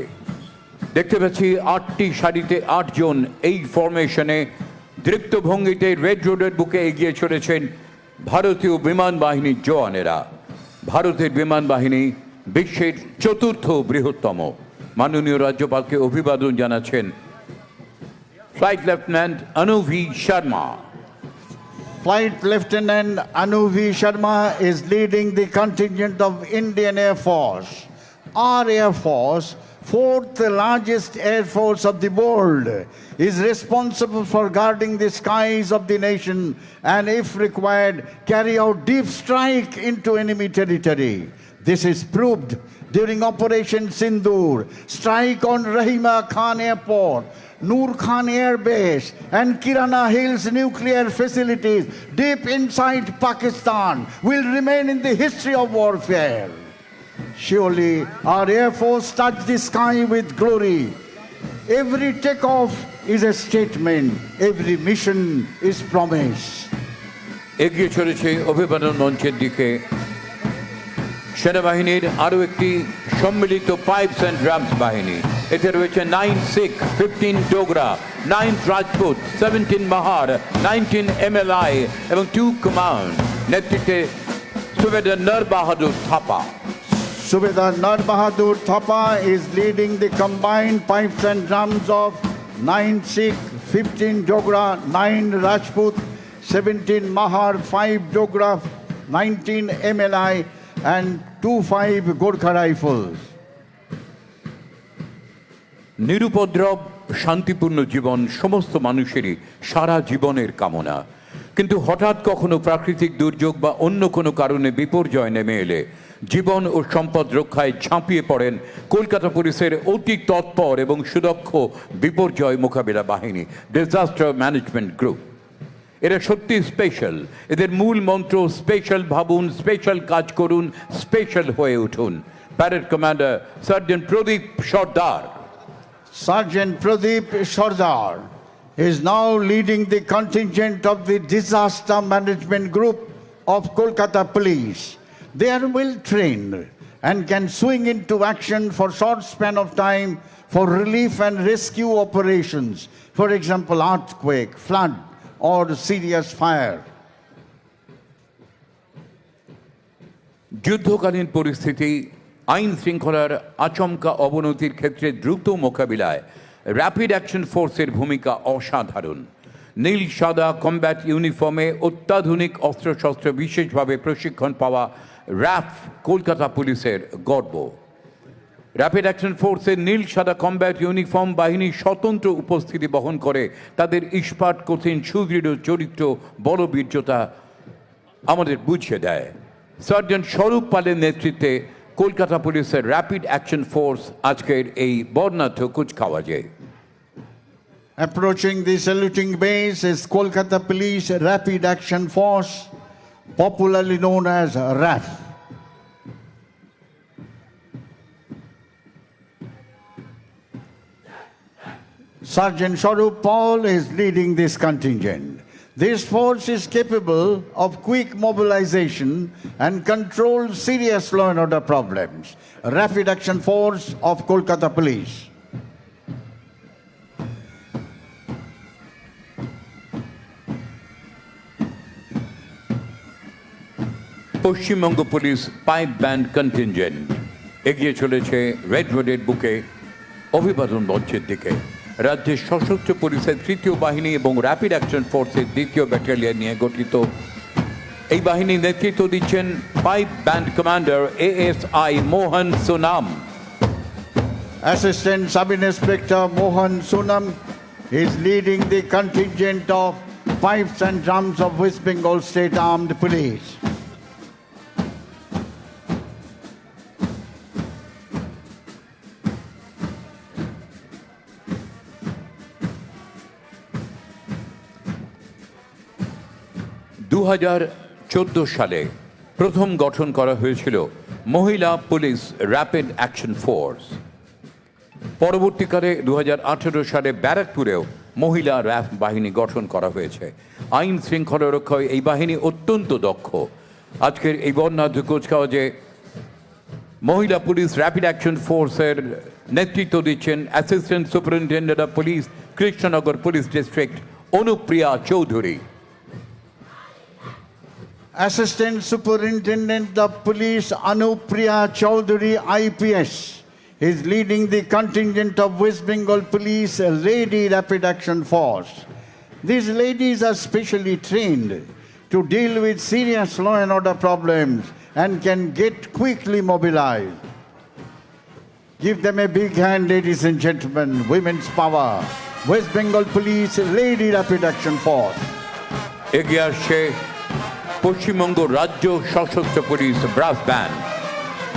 দেখতে পাচ্ছি 8টি সারিতে 8 জন এই ফরমেশনে দৃপ্ত ভঙ্গিতে রেড রোডের বুকে এগিয়ে চলেছেন ভারতীয় বিমান বাহিনীর জওয়ানেরা। ভারতের বিমান বাহিনী বিশ্বের 4র্থ বৃহত্তম। মাননীয় রাজ্যপালকে অভিবাদন জানাচ্ছেন flight lieutenant Anubhi Sharma. Flight Lieutenant Anu V. Sharma is leading the contingent of Indian Air Force. Our Air Force, fourth largest air force of the world, is responsible for guarding the skies of the nation and, if required, carry out deep strike into enemy territory. This is proved during Operation Sindoor, strike on Rahima Khan Airport, Noor Khan Air Base and Kirana Hills nuclear facilities deep inside Pakistan will remain in the history of warfare. Surely our Air Force touched the sky with glory. Every takeoff is a statement, every mission is promise. এগিয়ে চলেছে অভিবাদন মঞ্চের দিকে সেনাবাহিনীর আরও একটি সম্মিলিত পাইপস অ্যান্ড ড্রামস বাহিনী। এতে রয়েছে 9 শিখ, 15 ডোগরা, 9 রাজপুত, 17 মাহার, 19 MLI এবং 2 কমান্ড, নেতৃত্বে সুবেদার নর বাহাদুর Thapa. Subedar Nar Bahadur Thapa is leading the combined pipes and drums of 9 Sikh, 15 Dogra, 9 Rajput, 17 Mahar, 5 Dogra, 19 MLI and 25 Gorkha Rifles. নিরুপদ্রব শান্তিপূর্ণ জীবন সমস্ত মানুষেরই সারা জীবনের কামনা, কিন্তু হঠাৎ কখনো প্রাকৃতিক দুর্যোগ বা অন্য কোনো কারণে বিপর্যয় নেমে এলে জীবন ও সম্পদ রক্ষায় ঝাঁপিয়ে পড়েন কলকাতা পুলিশের অতি তৎপর এবং সুদক্ষ বিপর্যয় মোকাবিলা বাহিনী, ডিজাস্টার ম্যানেজমেন্ট গ্রুপ। এরা সত্যি স্পেশাল। এদের মূল মন্ত্র স্পেশাল ভাবুন, স্পেশাল কাজ করুন, স্পেশাল হয়ে উঠুন। Parade commander sergeant Pradip Sardar. Sergeant Pradeep Sardar is now leading the contingent of the Disaster Management Group of Kolkata Police. They are well trained and can swing into action for short span of time for relief and rescue operations, for example, earthquake, flood, or serious fire. যুদ্ধকালীন পরিস্থিতি, আইন শৃঙ্খলার আচমকা অবনতির ক্ষেত্রে দ্রুত মোকাবিলায় র্যাপিড অ্যাকশন ফোর্সের ভূমিকা অসাধারণ। নীল সাদা কমব্যাট ইউনিফর্মে অত্যাধুনিক অস্ত্রশস্ত্র বিশেষভাবে প্রশিক্ষণ পাওয়া র্যাফ কলকাতা পুলিশের গর্ব। র্যাপিড অ্যাকশন ফোর্সের নীল সাদা কমব্যাট ইউনিফর্ম বাহিনীর স্বতন্ত্র উপস্থিতি বহন করে তাদের ইস্পাত কঠিন সুদৃঢ় চরিত্র বলবীর্যতা আমাদের বুঝিয়ে দেয়। সার্জেন্ট স্বরূপ পালের নেতৃত্বে কলকাতা পুলিশের র্যাপিড অ্যাকশন ফোর্স আজকের এই বর্ণাঢ্য কুচকাওয়াজে। Approaching the saluting base is Kolkata Police Rapid Action Force, popularly known as RAF. Sergeant Swarup Paul is leading this contingent. This force is capable of quick mobilization and control serious law and order problems. Rapid Action Force of Kolkata Police. Paschimbanga police pipe band contingent এগিয়ে চলেছে রেড রোডের বুকে অভিবাদন মঞ্চের দিকে। রাজ্যের সশস্ত্র পুলিশের তৃতীয় বাহিনী এবং র্যাপিড অ্যাকশন ফোর্সের দ্বিতীয় ব্যাটালিয়ন নিয়ে গঠিত এই বাহিনীর নেতৃত্ব দিচ্ছেন pipe band commander ASI Mohan Sonam. Assistant Sub-Inspector Mohan Sunam is leading the contingent of pipes and drums of West Bengal State Armed Police. সালে প্রথম গঠন করা হয়েছিল মহিলা পুলিশ র্যাপিড অ্যাকশন ফোর্স। পরবর্তীকালে 2018 সালে ব্যারাকপুরেও মহিলা র্যাফ বাহিনী গঠন করা হয়েছে। আইন শৃঙ্খলা রক্ষায় এই বাহিনী অত্যন্ত দক্ষ। আজকের এই বর্ণাঢ্য কুচকাওয়াজে মহিলা পুলিশ র্যাপিড অ্যাকশন ফোর্সের নেতৃত্ব দিচ্ছেন assistant superintendent of police Krishnanagar police district Anupriya Chowdhury. Assistant Superintendent of Police Anupriya Chaudhary IPS is leading the contingent of West Bengal Police Lady Rapid Action Force. These ladies are specially trained to deal with serious law and order problems and can get quickly mobilized. Give them a big hand, ladies and gentlemen. Women's power. West Bengal Police Lady Rapid Action Force. এগিয়ে আসছে পশ্চিমবঙ্গ রাজ্য সশস্ত্র পুলিশ ব্রাস ব্যান্ড।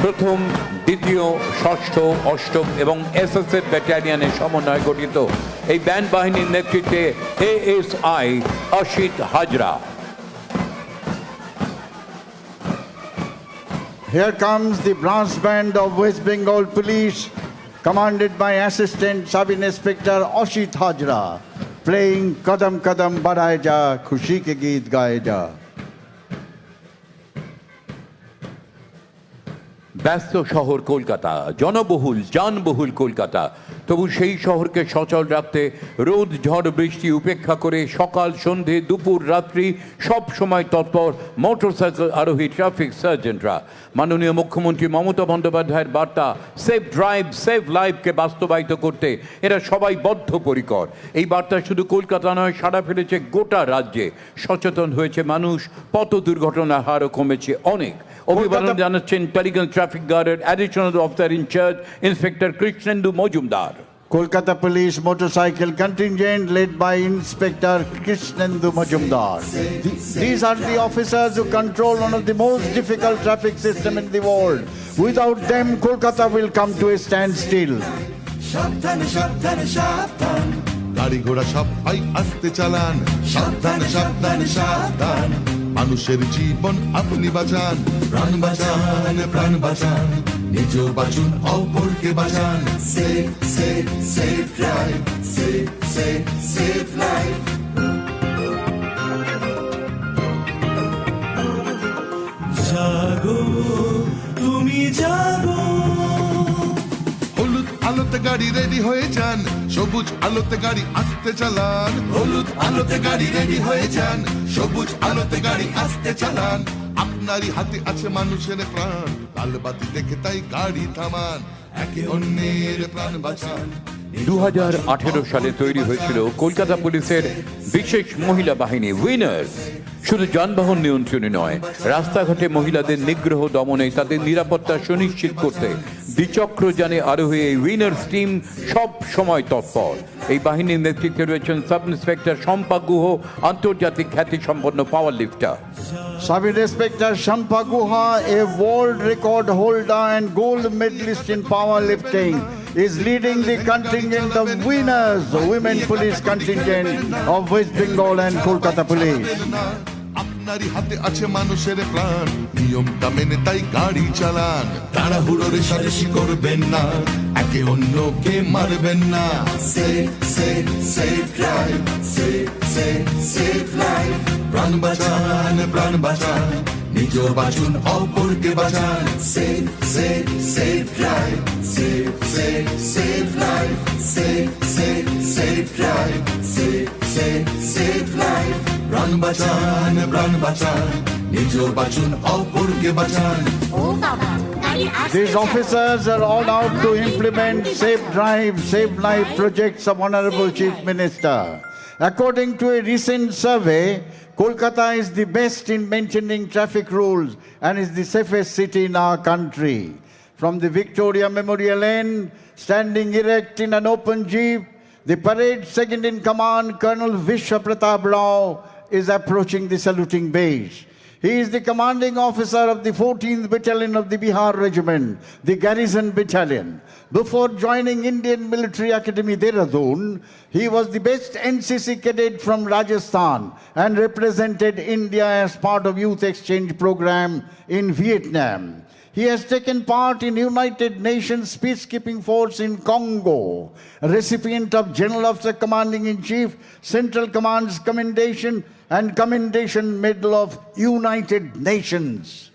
প্রথম, দ্বিতীয়, ষষ্ঠ, অষ্টম এবং এসএসএফ ব্যাটালিয়নের সমন্বয়ে গঠিত এই ব্যান্ড বাহিনীর নেতৃত্বে ASI Asit Hazra. Here comes the brass band of West Bengal Police, commanded by Assistant Sub-Inspector Ashit Hajra, playing Kadam Kadam Badhaye Ja, Khushi Ke Geet Gaye Ja. ব্যস্ত শহর কলকাতা, জনবহুল যানবহুল কলকাতা, তবু সেই শহরকে সচল রাখতে রোদ ঝড় বৃষ্টি উপেক্ষা করে সকাল সন্ধে দুপুর রাত্রি সব সময় তৎপর মোটরসাইকেল আরোহী ট্রাফিক সার্জেন্টরা। মাননীয় মুখ্যমন্ত্রী মমতা বন্দ্যোপাধ্যায়ের বার্তা সেফ ড্রাইভ সেভ লাইফকে বাস্তবায়িত করতে এরা সবাই বদ্ধপরিকর। এই বার্তা শুধু কলকাতা নয়, সাড়া ফেলেছে গোটা রাজ্যে। সচেতন হয়েছে মানুষ, পথ দুর্ঘটনার হারও কমেছে অনেক। অভিবাদন জানাচ্ছেন টালিগঞ্জ ট্রাফিক গার্ডের additional officer incharge inspector Krishnendu Majumdar. Kolkata Police Motorcycle Contingent led by Inspector Krishnendu Majumdar. These are the officers who control one of the most difficult traffic system in the world. Without them, Kolkata will come to a standstill. সাবধানে সাবধানে সাবধান, গাড়ি ঘোড়া সবাই আস্তে চালান, সাবধানে সাবধানে সাবধান, মানুষের জীবন আপনি বাঁচান, প্রাণ বাঁচান প্রাণ বাঁচান, নিজেও বাঁচুন অপরকে বাঁচান। Safe safe safe drive, safe safe safe life. জাগো তুমি জাগো, হলুদ আলোতে গাড়ি রেডি হয়ে যান, সবুজ আলোতে গাড়ি আস্তে চালান, হলুদ আলোতে গাড়ি রেডি হয়ে যান, সবুজ আলোতে গাড়ি আস্তে চালান, আপনারই হাতে আছে মানুষের প্রাণ, লাল বাতি দেখে তাই গাড়ি থামান, একে অন্যের প্রাণ বাঁচান। 2018 সালে তৈরি হয়েছিল কলকাতা পুলিশের বিশেষ মহিলা বাহিনী উইনার্স। শুধু যানবাহন নিয়ন্ত্রণে নয়, রাস্তাঘাটে মহিলাদের নিগ্রহ দমনে, তাদের নিরাপত্তা সুনিশ্চিত করতে দ্বিচক্র যানে আরোহী এই উইনার্স টিম সব সময় তৎপর। এই বাহিনীর নেতৃত্বে রয়েছেন সাব ইন্সপেক্টর শম্পা গুহ, আন্তর্জাতিক খ্যাতিসম্পন্ন পাওয়ার লিফটার। Sub Inspector Shampa Guha, a world record holder and gold medalist in powerlifting, is leading the contingent of winners, the women police contingent of West Bengal and Kolkata Police. আপনারই হাতে আছে মানুষের প্রাণ, নিয়মটা মেনে তাই গাড়ি চালান, তাড়াহুড়ো রেশারেশি করবেন না, একে অন্যকে মারবেন না। Safe safe safe drive, safe safe safe life. প্রাণ বাঁচান প্রাণ বাঁচান, নিজেও বাঁচুন অপরকে বাঁচান। Safe safe safe drive, safe safe safe life. Safe safe safe drive, safe safe safe life. প্রাণ বাঁচান প্রাণ বাঁচান, নিজেও বাঁচুন অপরকে বাঁচান। These officers are all out to implement Safe Drive, Safe Life projects of Honorable Chief Minister. According to a recent survey, Kolkata is the best in maintaining traffic rules and is the safest city in our country. From the Victoria Memorial End, standing erect in an open jeep, the parade second in command, Colonel Vishwa Pratap Rao, is approaching the saluting base. He is the commanding officer of the 14th Battalion of the Bihar Regiment, the Garrison Battalion. Before joining Indian Military Academy Dehradun, he was the best NCC cadet from Rajasthan and represented India as part of Youth Exchange Program in Vietnam. He has taken part in United Nations Peacekeeping Force in Congo, a recipient of General Officer Commanding-in-Chief, Central Command's Commendation and Commendation Medal of United Nations.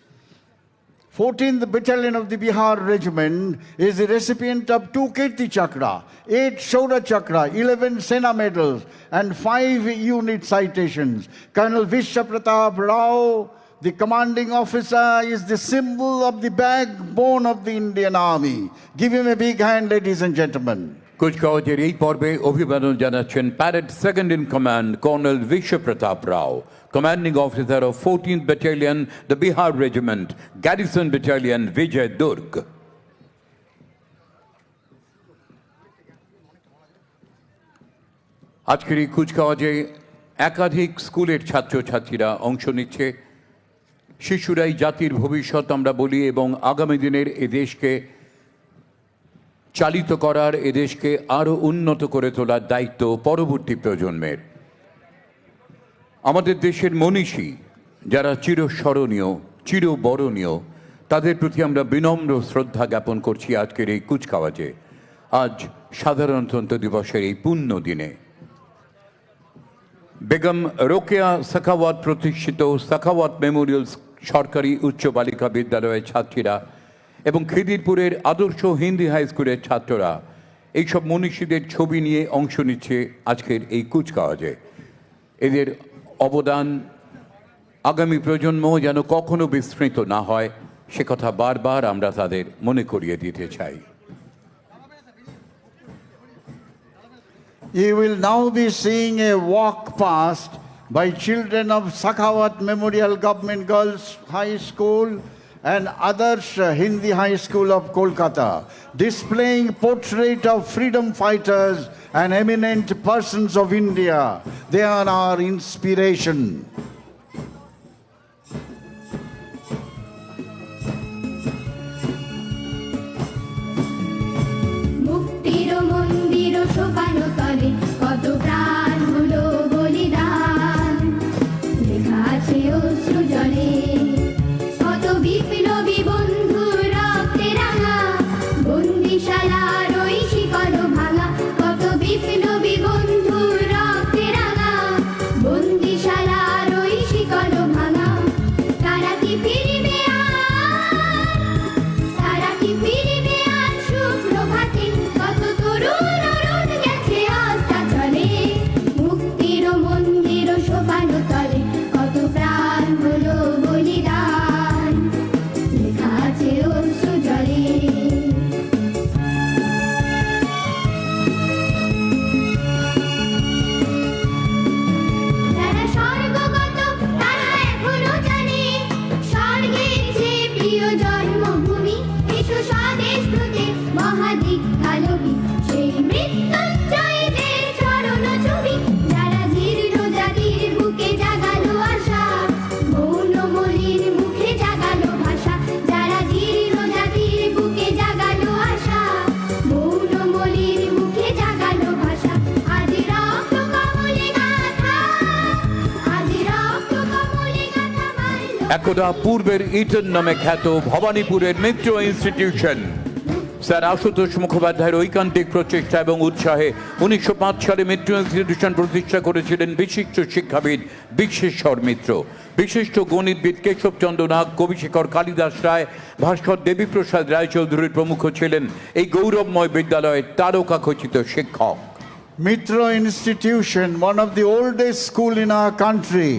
14th Battalion of the Bihar Regiment is the recipient of 2 Kirti Chakra, 8 Shaura Chakra, 11 Sena medals and 5 unit citations. Colonel Vishwa Pratap Rao, the commanding officer, is the symbol of the backbone of the Indian Army. Give him a big hand, ladies and gentlemen. কুচকাওয়াজের এই পর্বে অভিবাদন জানাচ্ছেন parade second in command colonel বিশ্ব Pratap Rao, commanding officer of 14th battalion, the Bihar regiment, garrison battalion, Vijay Durg. আজকের এই কুচকাওয়াজে একাধিক স্কুলের ছাত্রছাত্রীরা অংশ নিচ্ছে। শিশুরাই জাতির ভবিষ্যৎ আমরা বলি, এবং আগামী দিনের এ দেশকে চালিত করার, এদেশকে আরও উন্নত করে তোলার দায়িত্ব পরবর্তী প্রজন্মের। আমাদের দেশের মনীষী যারা চিরস্মরণীয়, চিরবরণীয়, তাদের প্রতি আমরা বিনম্র শ্রদ্ধা জ্ঞাপন করছি আজকের এই কুচকাওয়াজে, আজ সাধারণতন্ত্র দিবসের এই পুণ্য দিনে। বেগম রোকেয়া সাখাওয়াত প্রতিষ্ঠিত সাখাওয়াত মেমোরিয়াল সরকারি উচ্চ বালিকা বিদ্যালয়ের ছাত্রীরা এবং খিদিরপুরের আদর্শ হিন্দি হাই স্কুলের ছাত্ররা এইসব মনীষীদের ছবি নিয়ে অংশ নিচ্ছে আজকের এই কুচকাওয়াজে। এদের অবদান আগামী প্রজন্ম যেন কখনো বিস্মৃত না হয়, সে কথা বারবার আমরা তাদের মনে করিয়ে দিতে চাই। You will now be seeing a walk past by children of Sakhawat Memorial Government Girls High School and Adarsh Hindi High School of Kolkata, displaying portrait of freedom fighters and eminent persons of India. They are our inspiration. মুক্তির মন্দির শোকানো তলে কত প্রাণ হলো বলিদান লেখা আছে অশ্রু জলে কত বিপ্লবী বন্ধুর রক্তে রাঙা বন্দিশালার ওই শিকল ভাঙা কত বিপ্লবী বন্ধুর রক্তে রাঙা বন্দিশালার ওই শিকল ভাঙা তারা কি ফিরবে তারা কি ফিরবে আর সুপ্রভাতে কত তরুণ অরুণ গেছে অস্তাচলে মুক্তির মন্দির শোভানো তলে কত প্রাণ হলো বলিদান লেখা আছে অশ্রু জলে যারা স্বর্গগত তারা এখনো জানে স্বর্গের যে প্রিয় জন্মভূমি এসো স্বদেশ ব্রতে মহাদীক্ষালোভী সেই মৃত্যুঞ্জয়ীদের চরণ ছবি যারা জীর্ণ জাতির বুকে জাগালো আশা মৌন মলিন মুখে জাগালো ভাষা যারা জীর্ণ জাতির বুকে জাগালো আশা মৌন মলিন মুখে জাগালো ভাষা আজ রক্ত কমলে গাথা আজ রক্ত কমলে গাথা মারলো একদা পূর্বের ইটন নামে খ্যাত ভবানীপুরের মিত্র ইনস্টিটিউশন স্যার আশুতোষ মুখোপাধ্যায়ের ঐকান্তিক প্রচেষ্টা এবং উৎসাহে 1905 সালে মিত্র ইনস্টিটিউশন প্রতিষ্ঠা করেছিলেন বিশিষ্ট শিক্ষাবিদ বিশ্বেশ্বর মিত্র। বিশিষ্ট গণিতবিদ কেশবচন্দ্র নাগ, কবিশেখর কালিদাস রায়, ভাস্কর দেবীপ্রসাদ রায়চৌধুরী প্রমুখ ছিলেন এই গৌরবময় বিদ্যালয়ের তারকাখচিত শিক্ষক। Mitra Institution, one of the oldest school in our country,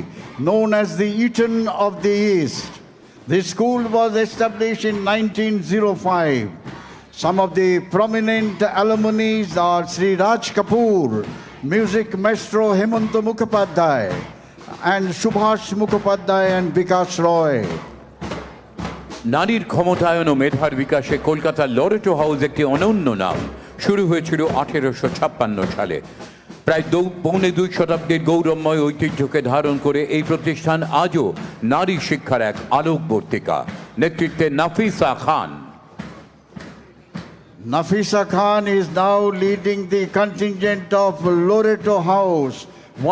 known as the Eton of the East. The school was established in 1905. Some of the prominent alumni are Sri Raj Kapoor, music maestro Hemanta Mukhopadhyay, and Subhash Mukhopadhyay and Vikas Roy. নারীর ক্ষমতায়ন ও মেধার বিকাশে কলকাতার লরেটো হাউস একটি অনন্য নাম। শুরু হয়েছিল 1856 সালে। প্রায় পৌনে 2 শতাব্দীর গৌরবময় ঐতিহ্যকে ধারণ করে এই প্রতিষ্ঠান আজও নারী শিক্ষার এক আলোকবর্তিকা। নেতৃত্বে নাফিসা খান। Nafisa Khan is now leading the contingent of Loreto House,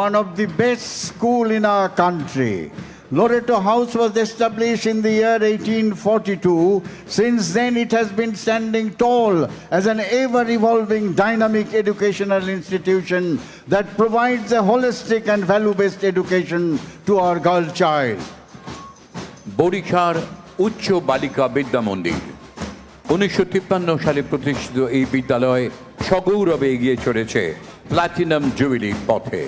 one of the best school in our country. Loreto House was established in the year 1842. Since then, it has been standing tall as an ever-evolving dynamic educational institution that provides a holistic and value-based education to our girl child. বরিশার উচ্চ বালিকা বিদ্যা মন্দির 1953 সালে প্রতিষ্ঠিত এই বিদ্যালয় সগৌরবে এগিয়ে চলেছে প্লাটিনাম জুবিলির পথে।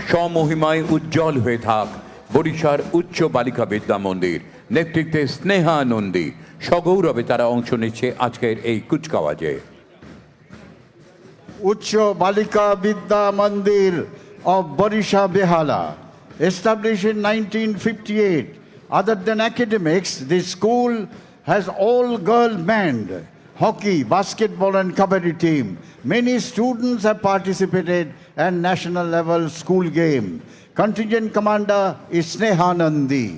স্বমহিমায় উজ্জ্বল হয়ে থাক বরিশার উচ্চ বালিকা বিদ্যা মন্দির। নেতৃত্বে স্নেহা নন্দী। সগৌরবে তারা অংশ নিচ্ছে আজকের এই কুচকাওয়াজে। Ucho Balika Vidya Mandir of Barisha Behala, established in 1958. Other than academics, the school has all-girl band, hockey, basketball and kabaddi team. Many students have participated at national level school game. Contingent commander is Sneha Nandi.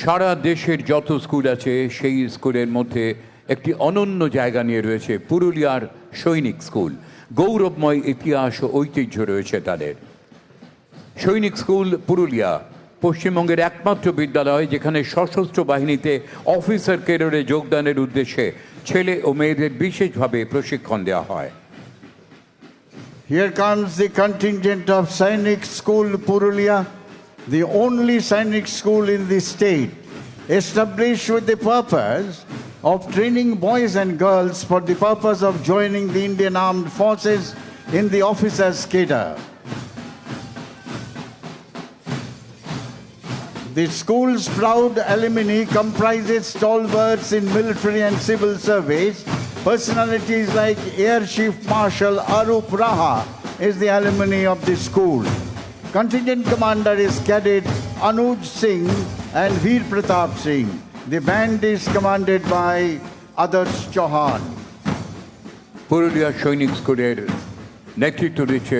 সারা দেশের যত স্কুল আছে সেই স্কুলের মধ্যে একটি অনন্য জায়গা নিয়ে রয়েছে পুরুলিয়ার সৈনিক স্কুল। গৌরবময় ইতিহাস ও ঐতিহ্য রয়েছে তাদের। সৈনিক স্কুল পুরুলিয়া পশ্চিমবঙ্গের একমাত্র বিদ্যালয় যেখানে সশস্ত্র বাহিনীতে অফিসার ক্যাডারে যোগদানের উদ্দেশ্যে ছেলে ও মেয়েদের বিশেষভাবে প্রশিক্ষণ দেওয়া হয়। Here comes the contingent of Sainik School Purulia, the only Sainik school in the state, established with the purpose of training boys and girls for the purpose of joining the Indian Armed Forces in the officers' cadre. The school's proud alumni comprises stalwarts in military and civil service. Personalities like Air Chief Marshal Arup Raha is the alumni of the school. Contingent commander is Cadet Anuj Singh and Veer Pratap Singh. The band is commanded by Adarsh Chauhan. Purulia সৈনিক স্কুলের নেতৃত্ব দিচ্ছে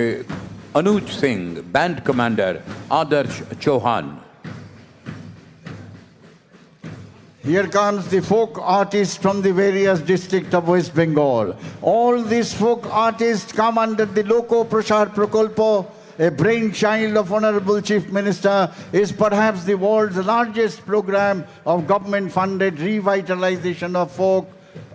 অনুজ সিং, ব্যান্ড কমান্ডার আদর্শ Chauhan. Here comes the folk artists from the various districts of West Bengal. All these folk artists come under the Loko Prashar Prakolpo, a brainchild of Honorable Chief Minister, is perhaps the world's largest program of government-funded revitalization of folk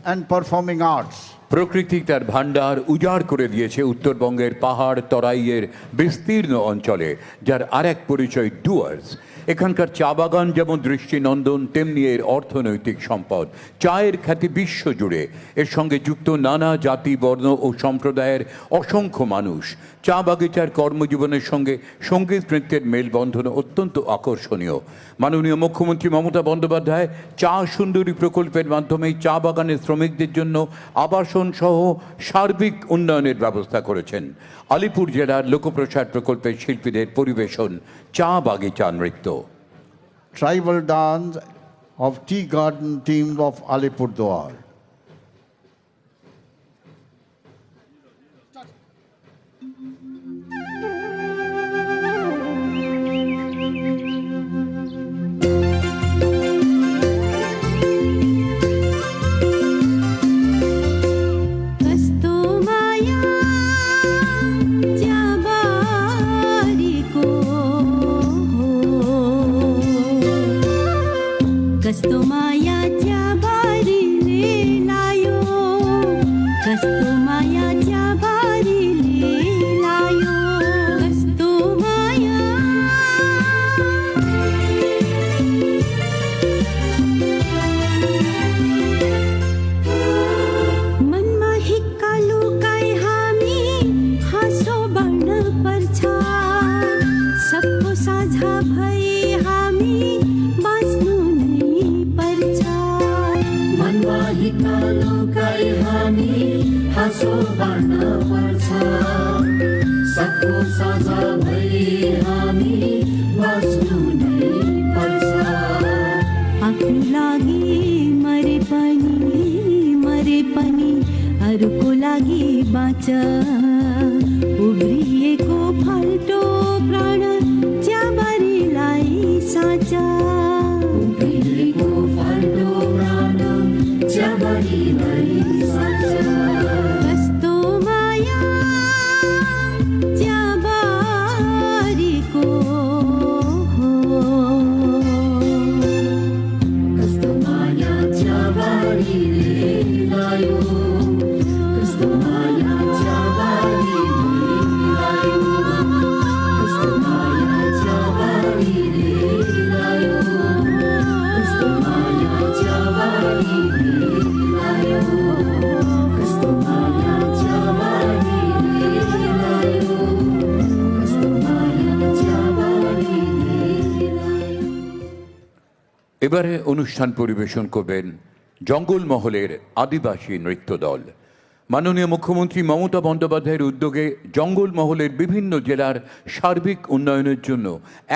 and performing arts. প্রকৃতি তার ভাণ্ডার উজাড় করে দিয়েছে উত্তরবঙ্গের পাহাড় তরাইয়ের বিস্তীর্ণ অঞ্চলে, যার আরেক পরিচয় ডুয়ার্স। এখানকার চা বাগান যেমন দৃষ্টিনন্দন, তেমনি এর অর্থনৈতিক সম্পদ। চায়ের খ্যাতি বিশ্ব জুড়ে, এর সঙ্গে যুক্ত নানা জাতি, বর্ণ ও সম্প্রদায়ের অসংখ্য মানুষ। চা বাগিচার কর্মজীবনের সঙ্গে সঙ্গীত নৃত্যের মেলবন্ধন অত্যন্ত আকর্ষণীয়। মাননীয় মুখ্যমন্ত্রী মমতা বন্দ্যোপাধ্যায় চা সুন্দরী প্রকল্পের মাধ্যমে চা বাগানের শ্রমিকদের জন্য আবাসন সহ সার্বিক উন্নয়নের ব্যবস্থা করেছেন। আলিপুর জেলার লোকপ্রসার প্রকল্পের শিল্পীদের পরিবেশন চা বাগিচা নৃত্য। Tribal dance of Tea Garden team of Alipurduar. उब्रिएको फाल्टो प्राण च्याबारीलाई साँचा, उब्रिएको फाल्टो प्राण च्याबारीलाई साँचा। कस्तो माया च्याबारीको, कस्तो माया च्याबारीले लायो, कस्तो माया এবারে অনুষ্ঠান পরিবেশন করবেন জঙ্গলমহলের আদিবাসী নৃত্য দল। মাননীয় মুখ্যমন্ত্রী মমতা বন্দ্যোপাধ্যায়ের উদ্যোগে জঙ্গলমহলের বিভিন্ন জেলার সার্বিক উন্নয়নের জন্য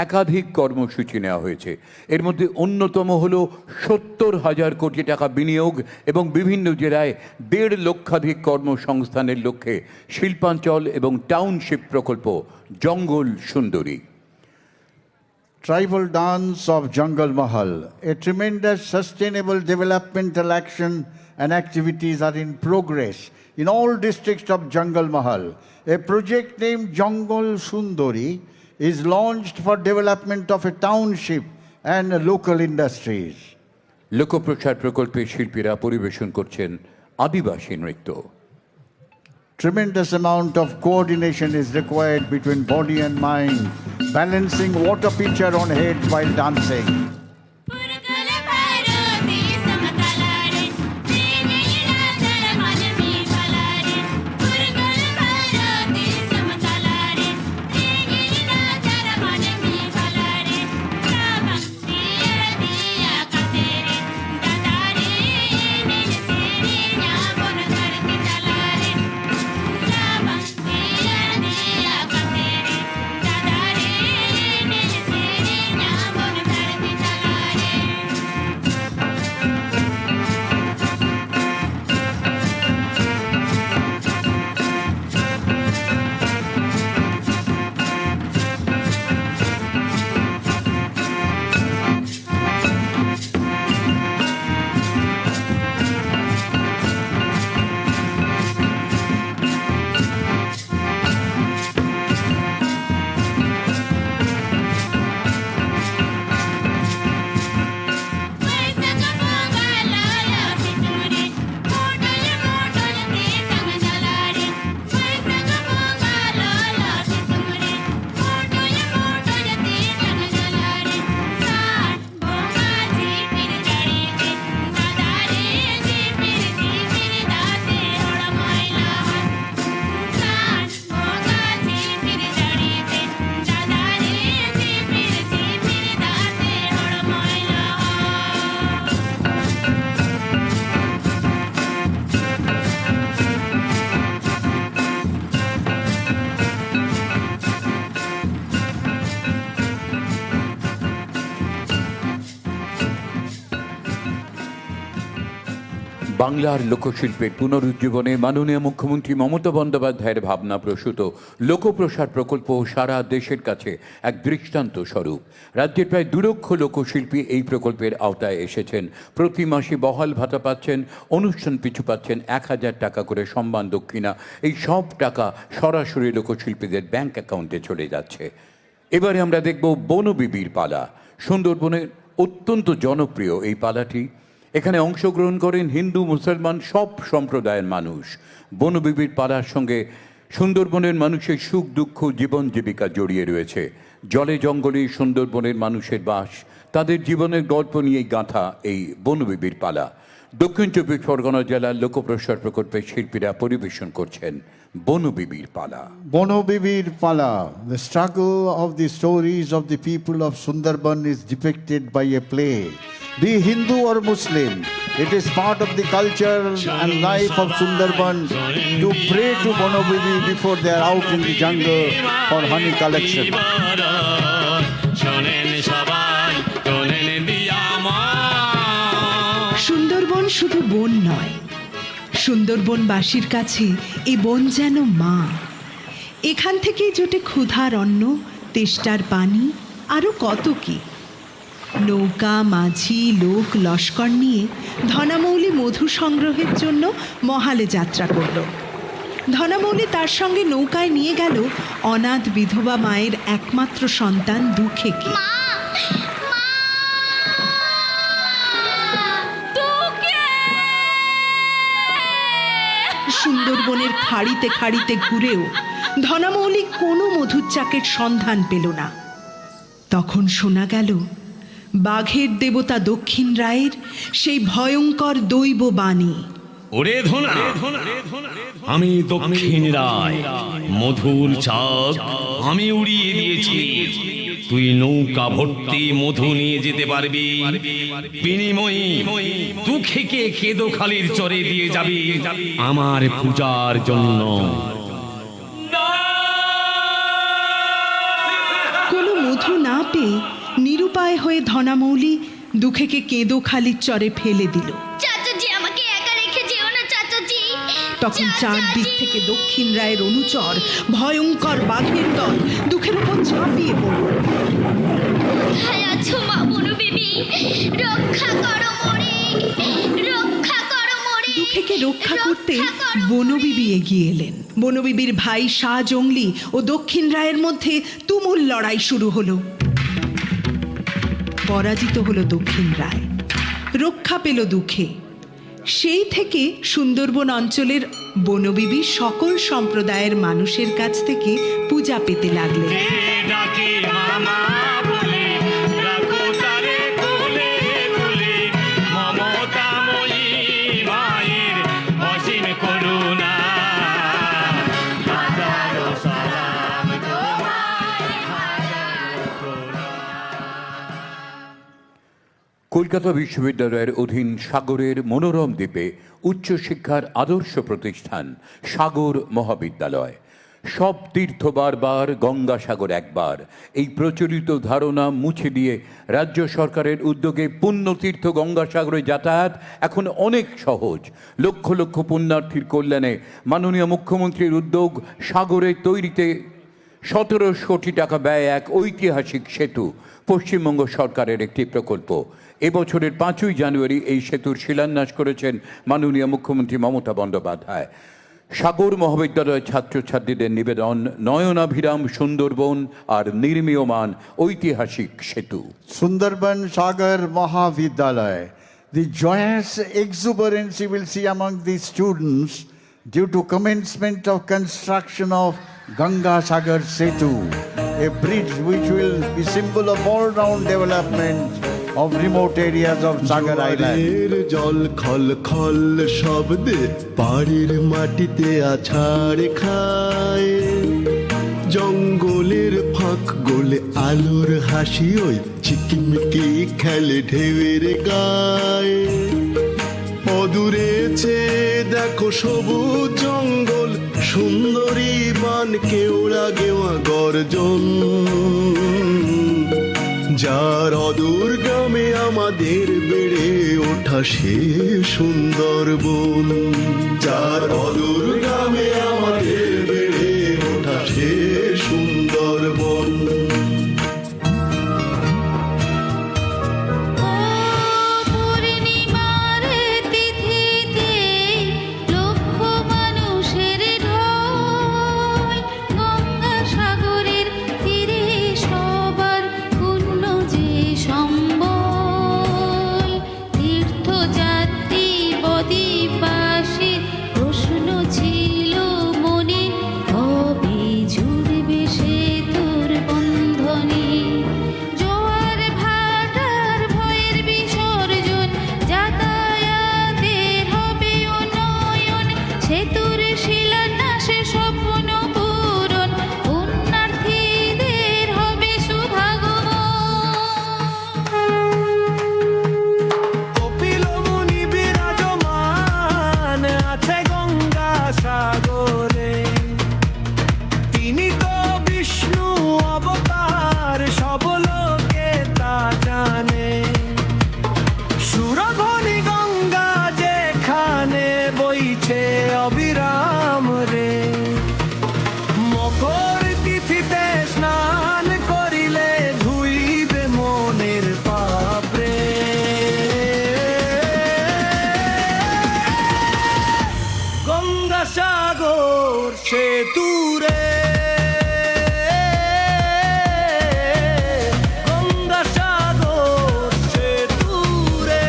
একাধিক কর্মসূচি নেওয়া হয়েছে। এর মধ্যে অন্যতম হল ৭০,০০০ কোটি টাকা বিনিয়োগ এবং বিভিন্ন জেলায় ১.৫ লক্ষাধিক কর্মসংস্থানের লক্ষ্যে শিল্পাঞ্চল এবং টাউনশিপ প্রকল্প জঙ্গল সুন্দরী। Tribal dance of Jungle Mahal. A tremendous sustainable developmental action and activities are in progress in all districts of Jungle Mahal. A project named Jungle Sundari is launched for development of a township and local industries. লোকপ্রসার প্রকল্পের শিল্পীরা পরিবেশন করছেন আদিবাসী নৃত্য। Tremendous amount of coordination is required between body and mind, balancing water pitcher on head while dancing. বাংলার লোকশিল্পের পুনরুজ্জীবনে মাননীয় মুখ্যমন্ত্রী মমতা বন্দ্যোপাধ্যায়ের ভাবনা প্রসূত লোকপ্রসার প্রকল্প সারা দেশের কাছে এক দৃষ্টান্ত স্বরূপ। রাজ্যের প্রায় 2 লক্ষ লোকশিল্পী এই প্রকল্পের আওতায় এসেছেন। প্রতি মাসে বহাল ভাতা পাচ্ছেন, অনুষ্ঠান পিছু পাচ্ছেন 1000 টাকা করে সম্মান দক্ষিণা। এই সব টাকা সরাসরি লোকশিল্পীদের ব্যাংক অ্যাকাউন্টে চলে যাচ্ছে। এবারে আমরা দেখব বনবিবির পালা। সুন্দরবনের অত্যন্ত জনপ্রিয় এই পালাটি। এখানে অংশগ্রহণ করেন হিন্দু, মুসলমান সব সম্প্রদায়ের মানুষ। বনবিবির পালার সঙ্গে সুন্দরবনের মানুষের সুখ দুঃখ, জীবন জীবিকা জড়িয়ে রয়েছে। জলে জঙ্গলে সুন্দরবনের মানুষের বাস, তাদের জীবনের গল্প নিয়েই গাঁথা এই বনবিবির পালা। দক্ষিণ 24 পরগনা জেলার লোকপ্রসার প্রকল্পের শিল্পীরা পরিবেশন করছেন বনবিবির পালা। Bonobibir Pala, the struggle of the stories of the people of Sundarban is depicted by a play. Be Hindu or Muslim, it is part of the culture and life of Sundarban to pray to Bonobibi before they are out in the jungle for honey collection. Sundarban শুধু বন নয়, সুন্দরবনবাসীর কাছে এই বন যেন মা। এখান থেকেই জোটে ক্ষুধার অন্ন, তেষ্টার পানি, আরও কত কি। নৌকা, মাঝি, লোক, লস্কর নিয়ে ধনামৌলি মধু সংগ্রহের জন্য মহালে যাত্রা করল। ধনামৌলি তার সঙ্গে নৌকায় নিয়ে গেল অনাথ বিধবা মায়ের একমাত্র সন্তান দুঃখেকে। সুন্দরবনের খাড়িতে খাড়িতে ঘুরেও ধনামৌলি কোনো মধুর চাকের সন্ধান পেল না। তখন শোনা গেল বাঘের দেবতা দক্ষিণ রায়ের সেই ভয়ঙ্কর দৈব বাণী। ওরে ধনা, আমি দক্ষিণ রায়, মধুর চাক আমি উড়িয়ে দিয়েছি। তুই নৌকা ভর্তি মধু নিয়ে যেতে পারবি, বিনিময়ে দুঃখীকে কেদোখালির চরে দিয়ে যাবি আমার পূজার জন্য। কোনো মধু না পেয়ে নিরুপায় হয়ে ধনামৌলি দুঃখেকে কেঁদোখালির চরে ফেলে দিল। চাচাজি, আমাকে একা রেখে যেও না চাচাজি। তখন চারদিক থেকে দক্ষিণ রায়ের অনুচর ভয়ঙ্কর বাঘের দল দুঃখের উপর ঝাঁপিয়ে পড়ল। কোথায় আছো মা বনবিবি? রক্ষা করো মোরে, রক্ষা করো মোরে। দুঃখেকে রক্ষা করতে বনবিবি এগিয়ে এলেন। বনবিবির ভাই শাহ জংলি ও দক্ষিণ রায়ের মধ্যে তুমুল লড়াই শুরু হলো। পরাজিত হলো দক্ষিণ রায়, রক্ষা পেল দুঃখে। সেই থেকে সুন্দরবন অঞ্চলের বনবিবি সকল সম্প্রদায়ের মানুষের কাছ থেকে পূজা পেতে লাগলেন। কলকাতা বিশ্ববিদ্যালয়ের অধীন সাগরের মনোরম দ্বীপে উচ্চশিক্ষার আদর্শ প্রতিষ্ঠান সাগর মহাবিদ্যালয়। সব তীর্থ বারবার, গঙ্গাসাগর একবার, এই প্রচলিত ধারণা মুছে দিয়ে রাজ্য সরকারের উদ্যোগে পুণ্যতীর্থ গঙ্গাসাগরে যাতায়াত এখন অনেক সহজ। লক্ষ লক্ষ পুণ্যার্থীর কল্যাণে মাননীয় মুখ্যমন্ত্রীর উদ্যোগ সাগরে তৈরিতে 1700 কোটি টাকা ব্যয় এক ঐতিহাসিক সেতু, পশ্চিমবঙ্গ সরকারের একটি প্রকল্প। এবছরের 5ই জানুয়ারি এই সেতুর শিলান্যাস করেছেন মাননীয় মুখ্যমন্ত্রী মমতা বন্দ্যোপাধ্যায়। সাগর মহাবিদ্যালয়ের ছাত্রছাত্রীদের নিবেদন নয়নাভিরাম সুন্দরবন আর নির্মীয়মান ঐতিহাসিক সেতু। Sundarban Sagar Mahavidyalaya. The joyous exuberance you will see among the students due to commencement of construction of Ganga Sagar Setu, a bridge which will be symbol of all-round development of remote areas of Sagar Island. জোয়ারের জল খল খল শব্দে পাড়ের মাটিতে আছাড় খায়, জঙ্গলের ফাঁক গোলে আলোর হাসি ওই ঝিকিমিকি খেলে ঢেউয়ের গায়ে। অদূরে চেয়ে দেখো সবুজ জঙ্গল, সুন্দরী বান কেওড়া গেওয়া গর্জন। যার অদূর গ্রামে আমাদের বেড়ে ওঠা সে সুন্দরবন, যার অদূর গ্রামে আমাদের বেড়ে ওঠা সে সুন্দরবন। পূর্ণিমার তিথিতে লক্ষ মানুষের ঢল, গঙ্গা সাগরের তীরে সবার পূর্ণ যে সম্বল। তীর্থযাত্রী বদ্বীপবাসীর প্রশ্ন ছিল মনে, কবে জুড়বে সেতুর বন্ধনে। জোয়ার ভাটার ভয়ের বিসর্জন, যাতায়াতের হবে উন্নয়ন, সেতুর শিলান্যাসে স্বপ্ন পূরণ, পুণ্যার্থীদের হবে কপিল মুনি বিরাজমান আছে গঙ্গা সাগরে, তিনি তো বিষ্ণু অবতার, সব লোকে তা জানে। সুরধ্বনি গঙ্গা যেখানে বইছে অবিরাম রে, মকর তিথিতে স্নান করিলে ধুইবে মনের পাপ রে। গঙ্গা সাগর সেতুরে, গঙ্গা সাগর সেতুরে।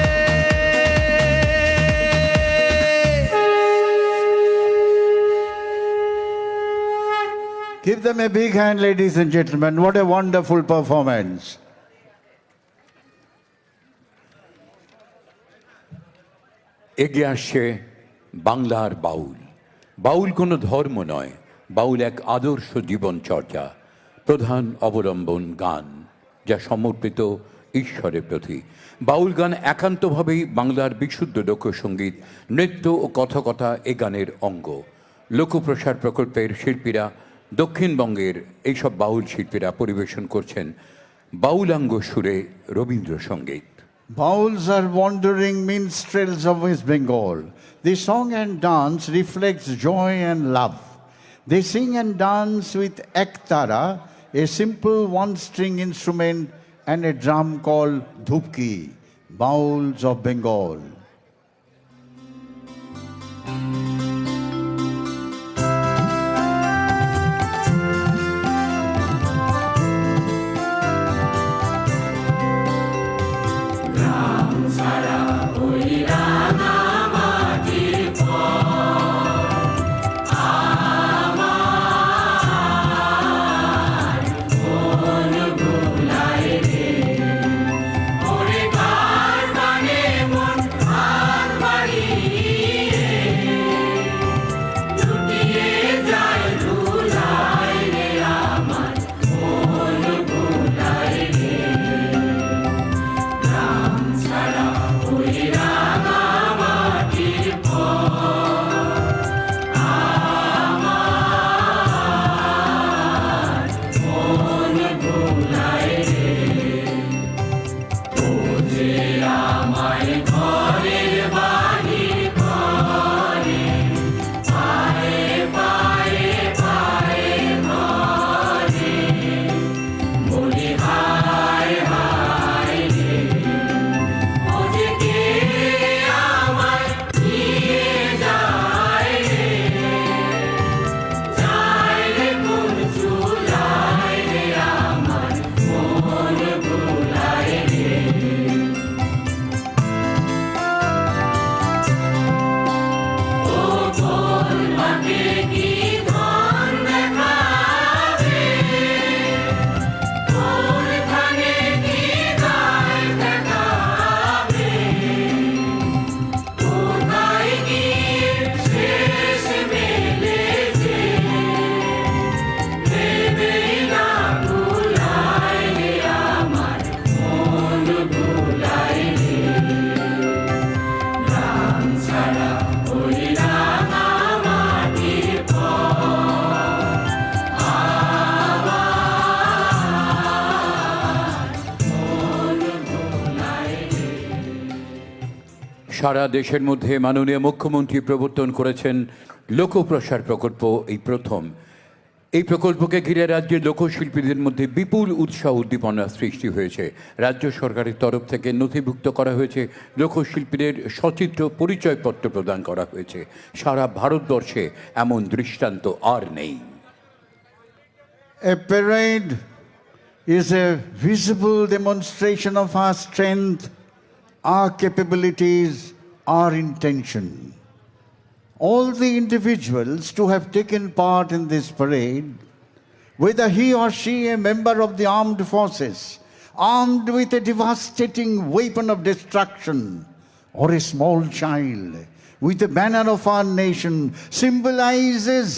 Give them a big hand, ladies and gentlemen. What a wonderful performance. এগিয়ে আসছে বাংলার বাউল। বাউল কোনো ধর্ম নয়, বাউল এক আদর্শ জীবনচর্যা, প্রধান অবলম্বন গান, যা সমর্পিত ঈশ্বরের প্রতি। বাউল গান একান্তভাবেই বাংলার বিশুদ্ধ লোকসঙ্গীত, নৃত্য ও কথকথা এ গানের অঙ্গ। লোকপ্রসার প্রকল্পের শিল্পীরা, দক্ষিণবঙ্গের এইসব বাউল শিল্পীরা পরিবেশন করছেন বাউলাঙ্গ সুরে Rabindrasangeet. Bauls are wandering minstrels of West Bengal. Their song and dance reflects joy and love. They sing and dance with ektara, a simple one-string instrument, and a drum called dhupki, Bauls of Bengal. সারা দেশের মধ্যে মাননীয় মুখ্যমন্ত্রী প্রবর্তন করেছেন লোকপ্রসার প্রকল্প, এই প্রথম। এই প্রকল্পকে ঘিরে রাজ্যের লোকশিল্পীদের মধ্যে বিপুল উৎসাহ উদ্দীপনার সৃষ্টি হয়েছে। রাজ্য সরকারের তরফ থেকে নথিভুক্ত করা হয়েছে, লোকশিল্পীদের সচিত্র পরিচয়পত্র প্রদান করা হয়েছে। সারা ভারতবর্ষে এমন দৃষ্টান্ত আর নেই। A parade is a visible demonstration of our strength, our capabilities, our intention. All the individuals to have taken part in this parade, whether he or she a member of the armed forces, armed with a devastating weapon of destruction, or a small child with the banner of our nation, symbolizes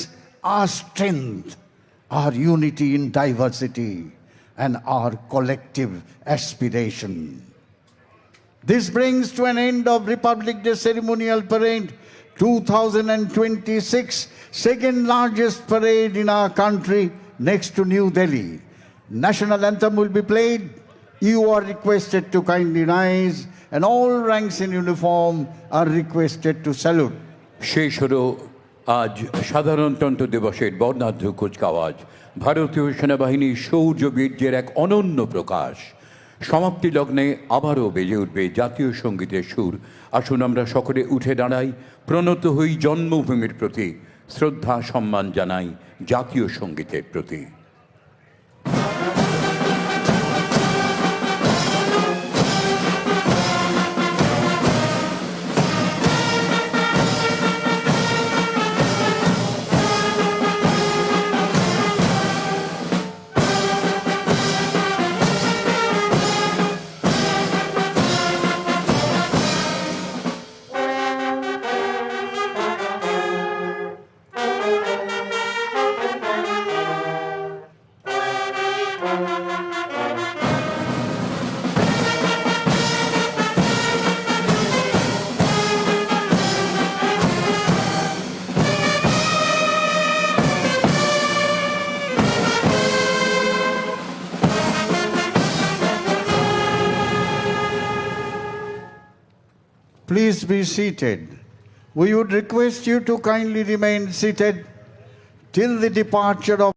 our strength, our unity in diversity, and our collective aspiration. This brings to an end of Republic Day Ceremonial Parade 2026, second largest parade in our country next to New Delhi. National anthem will be played. You are requested to kindly rise, and all ranks in uniform are requested to salute. শেষ হলো আজ সাধারণতন্ত্র দিবসের বর্ণাঢ্য কুচকাওয়াজ। ভারতীয় সেনাবাহিনীর শৌর্য বীর্যের এক অনন্য প্রকাশ। সমাপ্তি লগ্নে আবারও বেজে উঠবে জাতীয় সঙ্গীতের সুর। আসুন আমরা সকলে উঠে দাঁড়াই, প্রণত হই জন্মভূমির প্রতি, শ্রদ্ধা সম্মান জানাই জাতীয় সঙ্গীতের প্রতি। Please be seated. We would request you to kindly remain seated till the departure of